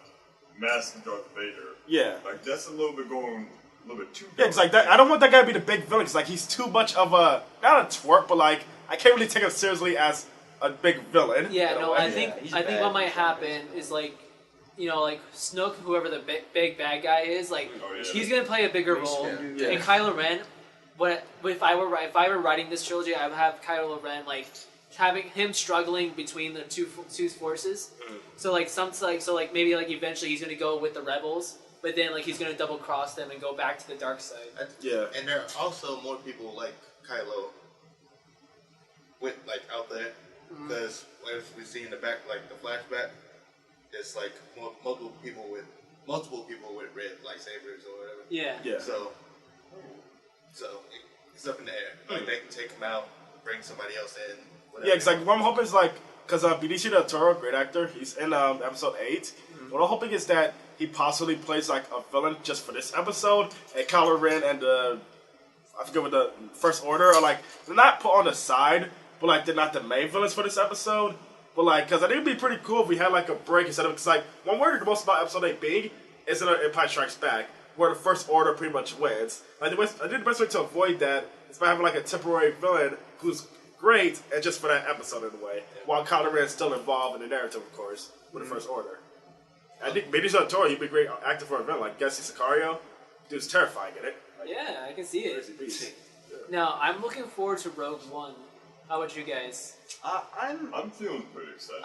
mask of Darth Vader. yeah. Like that's a little bit too. Yeah, it's like that. I don't want that guy to be the big villain. Cause like he's too much of a not a twerp, but like I can't really take him seriously as a big villain. Yeah, in a no, way. I think he's what bad. might happen is like Snoke, whoever the big bad guy is, like Oh, yeah. he's gonna play a bigger role. Yeah. And Kylo Ren, if I were writing this trilogy, I would have Kylo Ren like having him struggling between the two forces. So like maybe like eventually he's gonna go with the rebels, but then like he's gonna double cross them and go back to the dark side. Yeah. And there are also more people like Kylo out there because as we see in the back, like the flashback, it's like multiple people with red lightsabers or whatever. Yeah. Yeah. So it's up in the air. Like they can take him out, bring somebody else in. Whatever. Yeah, because like what I'm hoping is like because Benicio del Toro, great actor, he's in episode 8. What I'm hoping is that he possibly plays like a villain just for this episode, and Kylo Ren and I forget what the First Order are like. They're not put on the side, but like they're not the main villains for this episode. But like, because I think it'd be pretty cool if we had like a break instead of because like one word the most about episode 8 being is Empire Strikes Back, where the First Order pretty much wins. Like I think the best way to avoid that is by having like a temporary villain who's great and just for that episode in a way, while Kylo Ren is still involved in the narrative, of course, with the First Order. I think Benicio del Toro, he'd be a great actor for a villain, like Jesse Sicario. Dude's terrifying in it. Like, Yeah, I can see it. crazy beast. Now I'm looking forward to Rogue One. How about you guys? I'm feeling pretty excited.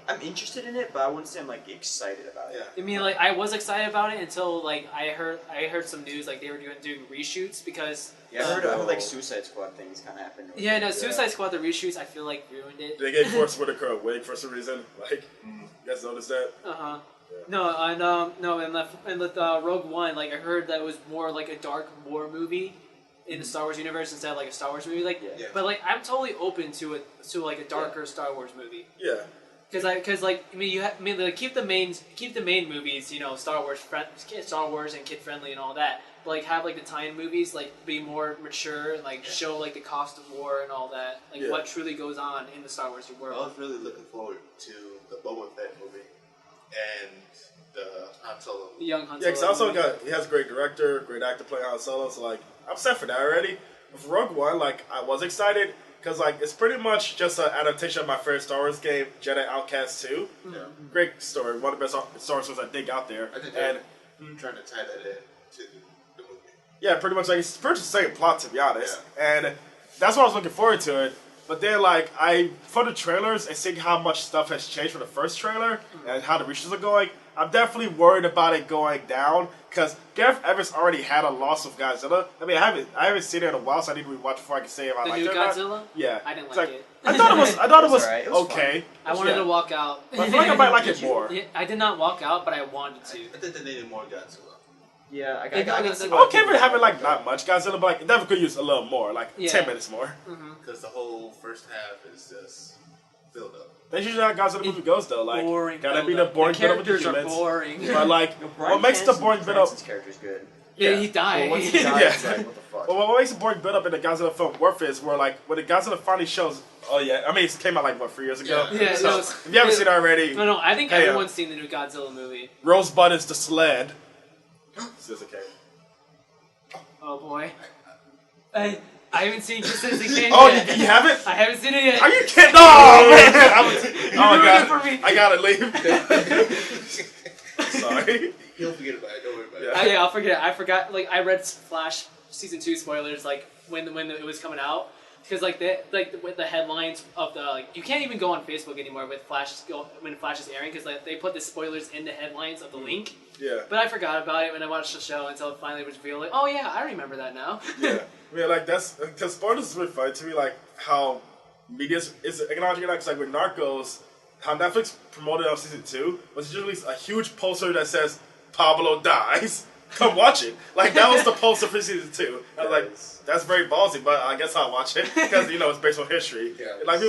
I'm interested in it, but I wouldn't say I'm like excited about it. Yeah. I mean, like I was excited about it until like I heard some news like they were doing reshoots because I heard like Suicide Squad things kind of happened. Yeah, no, Suicide Squad the reshoots I feel like ruined it. They gave Forrest Whitaker a wig for some reason. Like, you guys noticed that? Uh-huh. Yeah. No, and with Rogue One, like I heard that it was more like a dark war movie in the Star Wars universe instead of like a Star Wars movie. Like, but like I'm totally open to like a darker Star Wars movie. Yeah. Because like like keep the main movies, Star Wars and kid friendly and all that. But like have like the tie-in movies like be more mature and like show like the cost of war and all that, like what truly goes on in the Star Wars world. I was really looking forward to the Boba Fett movie and the Han Solo. The young Han Solo. Yeah, because also he has a great director, great actor playing Han Solo. So like I'm set for that already. With Rogue One, like I was excited. Because, like, it's pretty much just an adaptation of my favorite Star Wars game, Jedi Outcast 2. Yeah. Great story. One of the best Star Wars I think out there. I think they're trying to tie that in to the movie. Yeah, pretty much. Like, it's pretty much the same plot, to be honest. Yeah. And that's what I was looking forward to it. But then, like, for the trailers and seeing how much stuff has changed from the first trailer and how the reshoots are going, I'm definitely worried about it going down. Because Gareth Evans already had a loss with Godzilla. I mean, I haven't seen it in a while, so I need to rewatch before I can say if I like it. The new Godzilla? Yeah. I didn't like it. I thought it was right. It was okay. I wanted to walk out. But I feel like I might like it more. I did not walk out, but I wanted to. I think they needed more Godzilla. Yeah, I They can got see the- why Okay, people but having like like not much Godzilla, but like it definitely could use a little more, like 10 minutes more. Because the whole first half is just filled up. That's usually how Godzilla movie goes though. Like Boring. gotta be the boring bit of the characters are humans. boring. But like Bryan what makes the Cranston- boring bit up Cranston's character's good. Yeah, he died. Well, once he died, Yeah. it's like, what the fuck? Well, what makes the boring bit up in the Godzilla film worth it is where like when the Godzilla finally shows I mean it came out like 3 years ago. Yeah, So, no, if you haven't seen it already, No, I think Hey, everyone's seen the new Godzilla movie. Rosebud is the sled. It's okay. Oh boy. I haven't seen Citizen Kane Oh, yet. you haven't? I haven't seen it yet. Are you kidding? Oh man! Oh my ruined god! it for me. I gotta leave. Sorry. He'll forget about it. Don't worry about it. Yeah. Yeah, I'll forget it. I forgot. Like I read Flash season 2 spoilers like when it was coming out because like with the headlines of the like you can't even go on Facebook anymore with when Flash is airing because like they put the spoilers in the headlines of the link. Yeah. But I forgot about it when I watched the show until it finally was revealed. Like, oh yeah, I remember that now. Yeah. I mean, like, that's, because spoilers is really funny to me, like, how media is acknowledging that, because, like, with Narcos, how Netflix promoted it on season 2 was usually a huge poster that says, Pablo dies. Come watch it. Like, that was the poster for season 2. I was like, that's very ballsy, but I guess I'll watch it, because, it's based on history. Yeah. Like,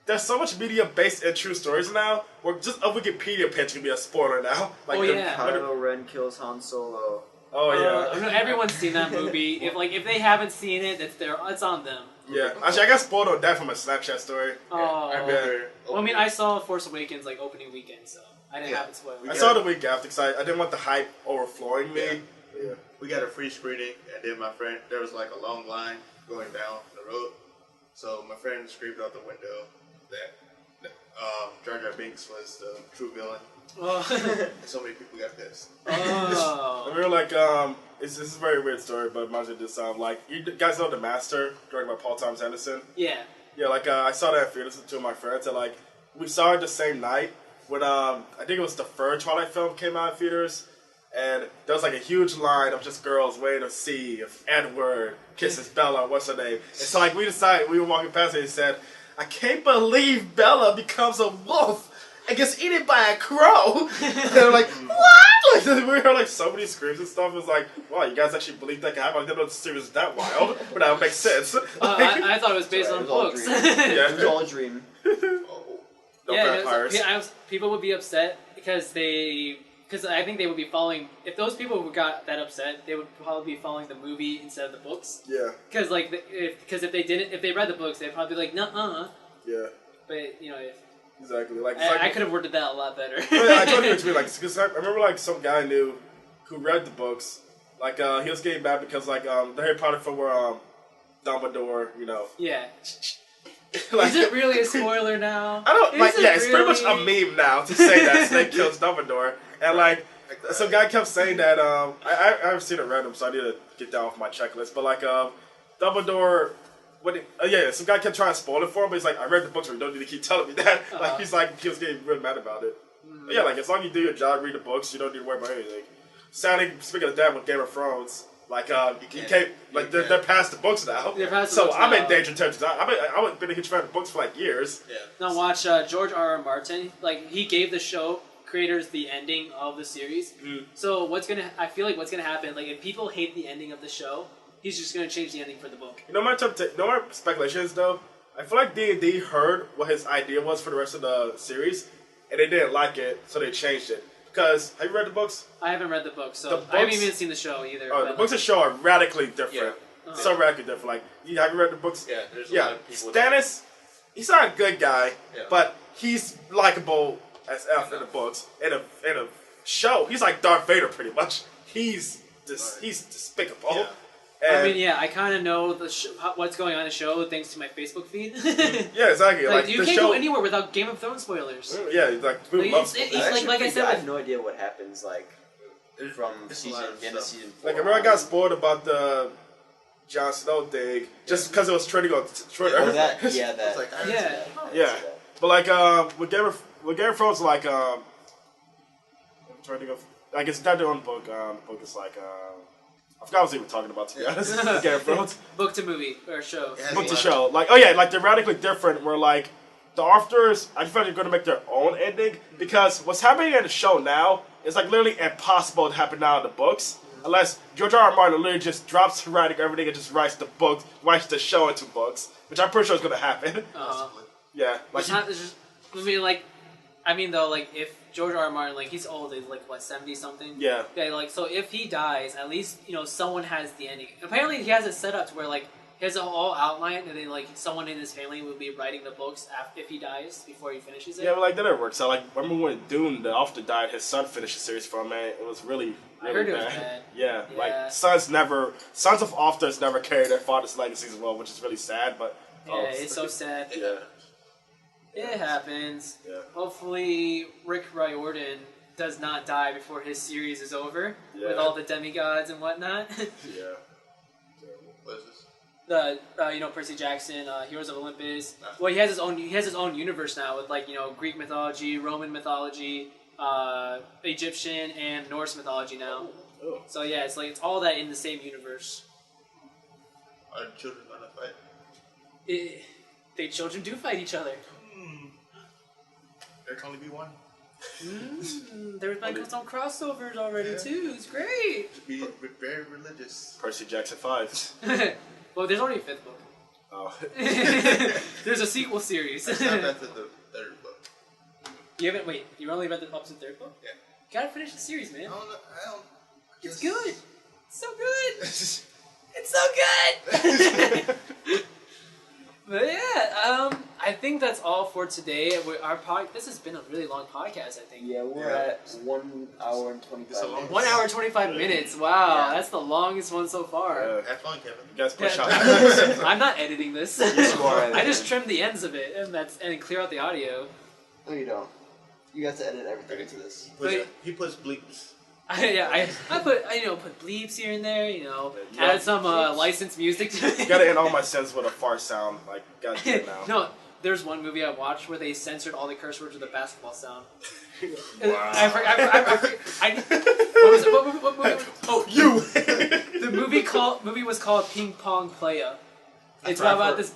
there's so much media based in true stories now, where just a Wikipedia page can be a spoiler now. Like, Oh, yeah. Kylo Ren kills Han Solo. Oh, yeah. No, everyone's seen that movie. If they haven't seen it, it's on them. Yeah. Actually, I got spoiled on that from a Snapchat story. Oh. I remember. Well, I mean, I saw Force Awakens like opening weekend, so I didn't have it spoiled. I saw it the week after because I didn't want the hype overflowing me. Yeah. We got a free screening, and then my friend, there was like a long line going down the road. So my friend screamed out the window that Jar Jar Binks was the true villain. Oh. And so many people got pissed. Oh. And we were like, this is a very weird story, but it reminds me of this like, you guys know The Master, directed by Paul Thomas Anderson? Yeah. Yeah, like, I saw that in theaters with two of my friends, and like, we saw it the same night when, I think it was the third Twilight film came out in theaters, and there was like a huge line of just girls waiting to see if Edward kisses Bella, what's her name? And so like, we decided, we were walking past it, and he said, I can't believe Bella becomes a wolf and gets eaten by a crow. And they're like, what? Like, we heard like so many screams and stuff. It was like, wow, you guys actually believe that can happen? I didn't know the series was that wild, but that would make sense. I thought it was based on It was all a books. dream. Yeah. It was all a dream. No Yeah, vampires. people would be upset because I think they would be following. If those people who got that upset, they would probably be following the movie instead of the books. Yeah. Because if they read the books, they'd probably be like, nuh-uh. Yeah. But Exactly. Like, it's I like could have worded that a lot better. I told you what you mean. Like, because I remember like some guy I knew who read the books. Like, he was getting mad because like the Harry Potter film where Dumbledore, Yeah. like, Is it really a spoiler now? I don't like. Is it Yeah, it's pretty much really? a meme now to say that Snape kills Dumbledore, and like some guy kept saying that. I haven't seen it random, so I need to get that off my checklist. But like Dumbledore some guy kept trying to spoil it for him, but he's like, I read the books, but you don't need to keep telling me that. Like, he was getting real mad about it. But yeah, like, as long as you do your job, read the books, you don't need to worry about anything. Speaking of that, with Game of Thrones, like, they're past the books now. So I'm in danger territory. I've been a huge fan of the books for, like, years. Yeah. Now watch George R.R. Martin. Like, he gave the show creators the ending of the series. So I feel like what's gonna happen, like, if people hate the ending of the show, he's just gonna change the ending for the book. You know my speculation is, though? I feel like D&D heard what his idea was for the rest of the series, and they didn't like it, so they changed it. Because, have you read the books? I haven't read the books, so I haven't even seen the show either. Oh, the books and show are radically different. Yeah. So radically different. Like, have you read the books? Yeah, there's a lot of people. Stannis, he's not a good guy, but he's likable as F in the books. In a show, he's like Darth Vader pretty much. He's despicable. Yeah. I kind of know what's going on in the show thanks to my Facebook feed. Yeah, exactly. Like you can't go anywhere without Game of Thrones spoilers. Yeah, like I have no idea what happens from the end of season 4. Like, I remember I got spoiled about the Jon Snow thing just because it was trending on Twitter. Yeah. But like with Game of Thrones, like I'm trying to go. Like, it's not their own book. The book is like I forgot what I was even talking about, to be honest. Game of Thrones. Book to movie or show. Book to show. Like, like they're radically different. Where like the authors, I feel like they're going to make their own ending because what's happening in the show now is like literally impossible to happen now in the books. Unless George R.R. Martin literally just drops writing everything and just writes the show into books, which I'm pretty sure is going to happen. Yeah. Like, if George R.R. Martin, like, he's old, he's like, what, 70-something? Yeah. Yeah, like, so if he dies, at least, someone has the ending. Apparently he has it set up to where, like, he has it all outlined, and then, like, someone in his family will be writing the books if he dies, before he finishes it. Yeah, but, like, that never works. So, like, remember when Dune, the author, died, his son finished the series for him, man. It was really I heard it was bad. Yeah, like, sons of authors never carry their father's legacies as well, which is really sad, but... Yeah, it's so sad. Yeah. It happens. Yeah. Hopefully, Rick Riordan does not die before his series is over with all the demigods and whatnot. Yeah. What is this? Percy Jackson, Heroes of Olympus. Well, he has his own universe now with Greek mythology, Roman mythology, Egyptian and Norse mythology now. Oh. So yeah, it's all that in the same universe. Are children gonna fight? Children do fight each other. There can only be one. There's been some crossovers already too. It's great. To be very religious. Percy Jackson 5. Well, there's already a 5th book. Oh. There's a sequel series. It's not after the 3rd book. You only read the up to the 3rd book? Yeah. Gotta finish the series, man. I don't. It's good. It's so good. It's so good. But yeah, I think that's all for today. This has been a really long podcast, I think. Yeah, we're at 1 hour and 25 minutes. 1 hour and 25 minutes. Wow, that's the longest one so far. Have fun, Kevin. You guys push out. I'm not editing this. I just trimmed the ends of it and clear out the audio. No, you don't. You have to edit everything into this. He puts bleeps. I put bleeps here and there, add some licensed music to it. You gotta end all my sentences with a fart sound, like, gotta do it now. No, there's one movie I watched where they censored all the curse words with a basketball sound. Wow. What was it? What movie? Oh, you! The movie was called Ping Pong Playa. It's about this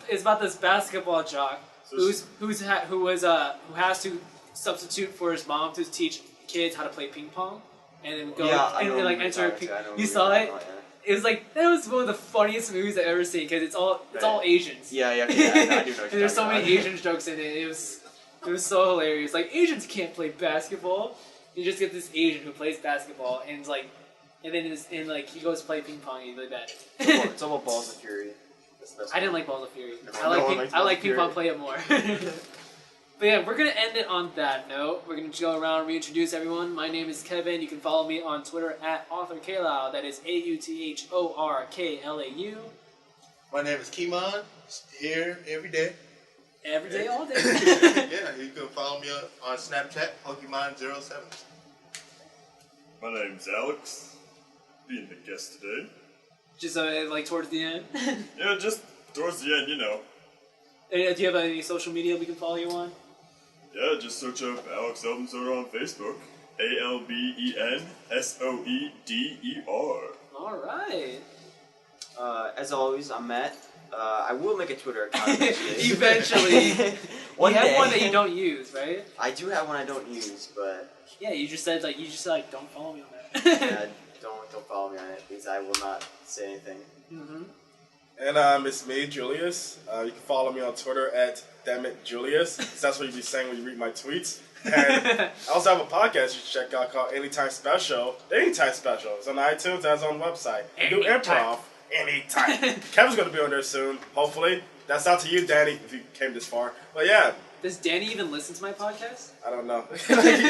basketball jock who has to substitute for his mom to teach kids how to play ping pong. And then go enter. You saw it? It was that was one of the funniest movies I've ever seen because it's all Asians. Yeah, I do know. And there's so many Asian jokes in it. It was so hilarious. Like, Asians can't play basketball. You just get this Asian who plays basketball and he goes to play ping pong and he's really bad. It's all about Balls of Fury. I didn't like Balls of Fury. I like ping pong play it more. But yeah, we're going to end it on that note. We're going to go around and reintroduce everyone. My name is Kevin. You can follow me on Twitter at AuthorKalau. That is AuthorKlau. My name is Keimon. Here every day. Every day, all day. Yeah, you can follow me on Snapchat, Pokemon07. My name's Alex. Being the guest today. Just towards the end. Yeah, just towards the end, you know. Do you have any social media we can follow you on? Yeah, just search up Alex Elbensoeder on Facebook. ALBENSOEDER. All right. As always, I'm Matt. I will make a Twitter account eventually. Eventually. One you have day. one that you don't use, right? I do have one I don't use, but Yeah, you just said don't follow me on that. yeah, don't follow me on it because I will not say anything. Mm-hmm. And it's me, Julius. You can follow me on Twitter at dammit.Julius. That's what you be saying when you read my tweets. And I also have a podcast you should check out called Anytime Special. The Anytime Special. It's on iTunes and it's on the website. We do improv anytime. Kevin's going to be on there soon, hopefully. That's out to you, Danny, if you came this far. But yeah. Does Danny even listen to my podcast? I don't know. He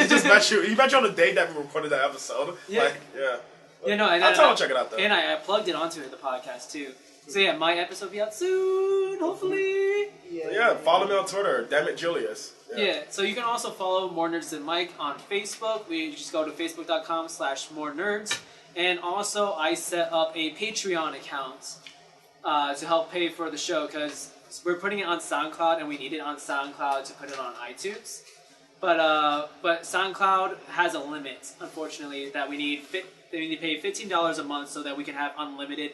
just met you. He met you on the day that we recorded that episode. Yeah. Like, yeah. Yeah, no, I'll tell him to check it out, though. And I plugged it onto the podcast, too. So yeah, my episode will be out soon, hopefully. Yeah, follow me on Twitter, dammit.Julius. Yeah, so you can also follow More Nerds Than Mike on Facebook. We just go to facebook.com/morenerds. And also, I set up a Patreon account to help pay for the show, because we're putting it on SoundCloud, and we need it on SoundCloud to put it on iTunes. But SoundCloud has a limit, unfortunately, that we need to pay $15 a month so that we can have unlimited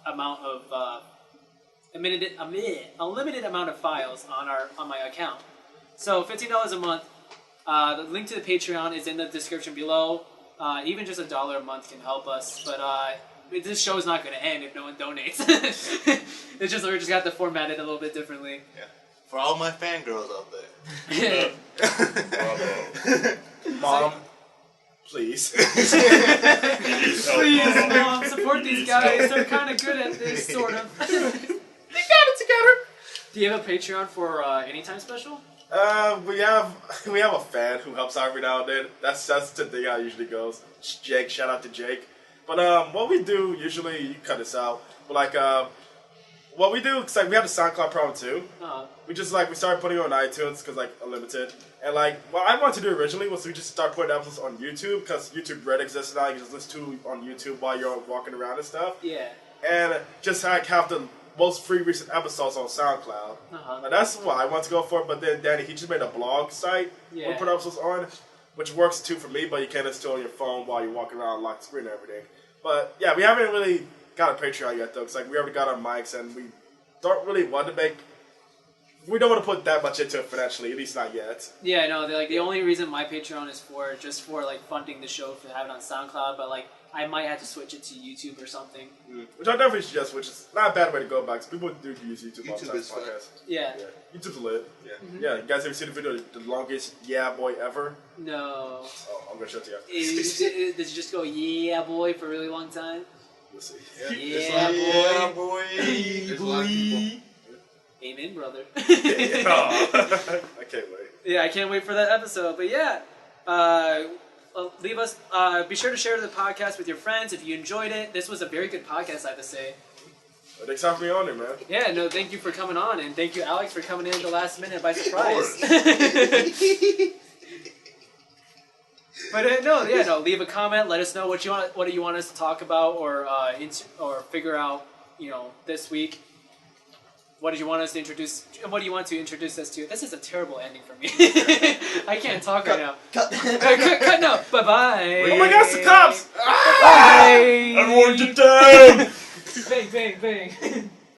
amount of a limited amount of files on my account. So $15 a month. The link to the Patreon is in the description below. Even just $1 a month can help us. But this show is not going to end if no one donates. It's just we're just got to format it a little bit differently. Yeah. For all my fangirls out there. Mom, please. Please, Mom, support these guys. They're kind of good at this, sort of. They got it together. Do you have a Patreon for Anytime Special? We have a fan who helps out every now and then. That's the thing how it usually goes. Jake, shout out to Jake. But what we do usually, you cut this out. But like what we do, cause like we have the SoundCloud problem too. We just we started putting it on iTunes because unlimited. And what I wanted to do originally was we just start putting episodes on YouTube because YouTube Red exists now. You can just listen to on YouTube while you're walking around and stuff. Yeah. And just have the most free recent episodes on SoundCloud. And that's what I want to go for. But then Danny, he just made a blog site where we put episodes on, which works too for me. But you can't install on your phone while you're walking around, lock the screen and everything. But yeah, we haven't really got a Patreon yet though. Cause we already got our mics and we don't really want to make. We don't want to put that much into it financially, at least not yet. Yeah, no. The only reason my Patreon is just for funding the show for having it on SoundCloud, but I might have to switch it to YouTube or something. Which I definitely suggest, which is not a bad way to go about because people do use YouTube all the time. YouTube is fun. Yeah. YouTube's lit. Yeah. Mm-hmm. Yeah, you guys ever seen the video, the longest yeah boy ever? No. Oh, I'm going to show it to you. Did you just go yeah boy for a really long time? Let's see. Yeah, boy. There's a lot of people. Amen, brother. I can't wait. Yeah, I can't wait for that episode. But yeah, leave us. Be sure to share the podcast with your friends if you enjoyed it. This was a very good podcast, I have to say. Well, thanks for having me on there, man. Yeah, no, thank you for coming on, and thank you, Alex, for coming in at the last minute by surprise. But leave a comment. Let us know what you want us to talk about, or figure out, this week. What do you want us to introduce? What do you want to introduce us to? This is a terrible ending for me. I can't talk right now. Cut. Cut now. Bye bye. Oh my gosh, the cops! Bye. Everyone get down! Bang bang bang.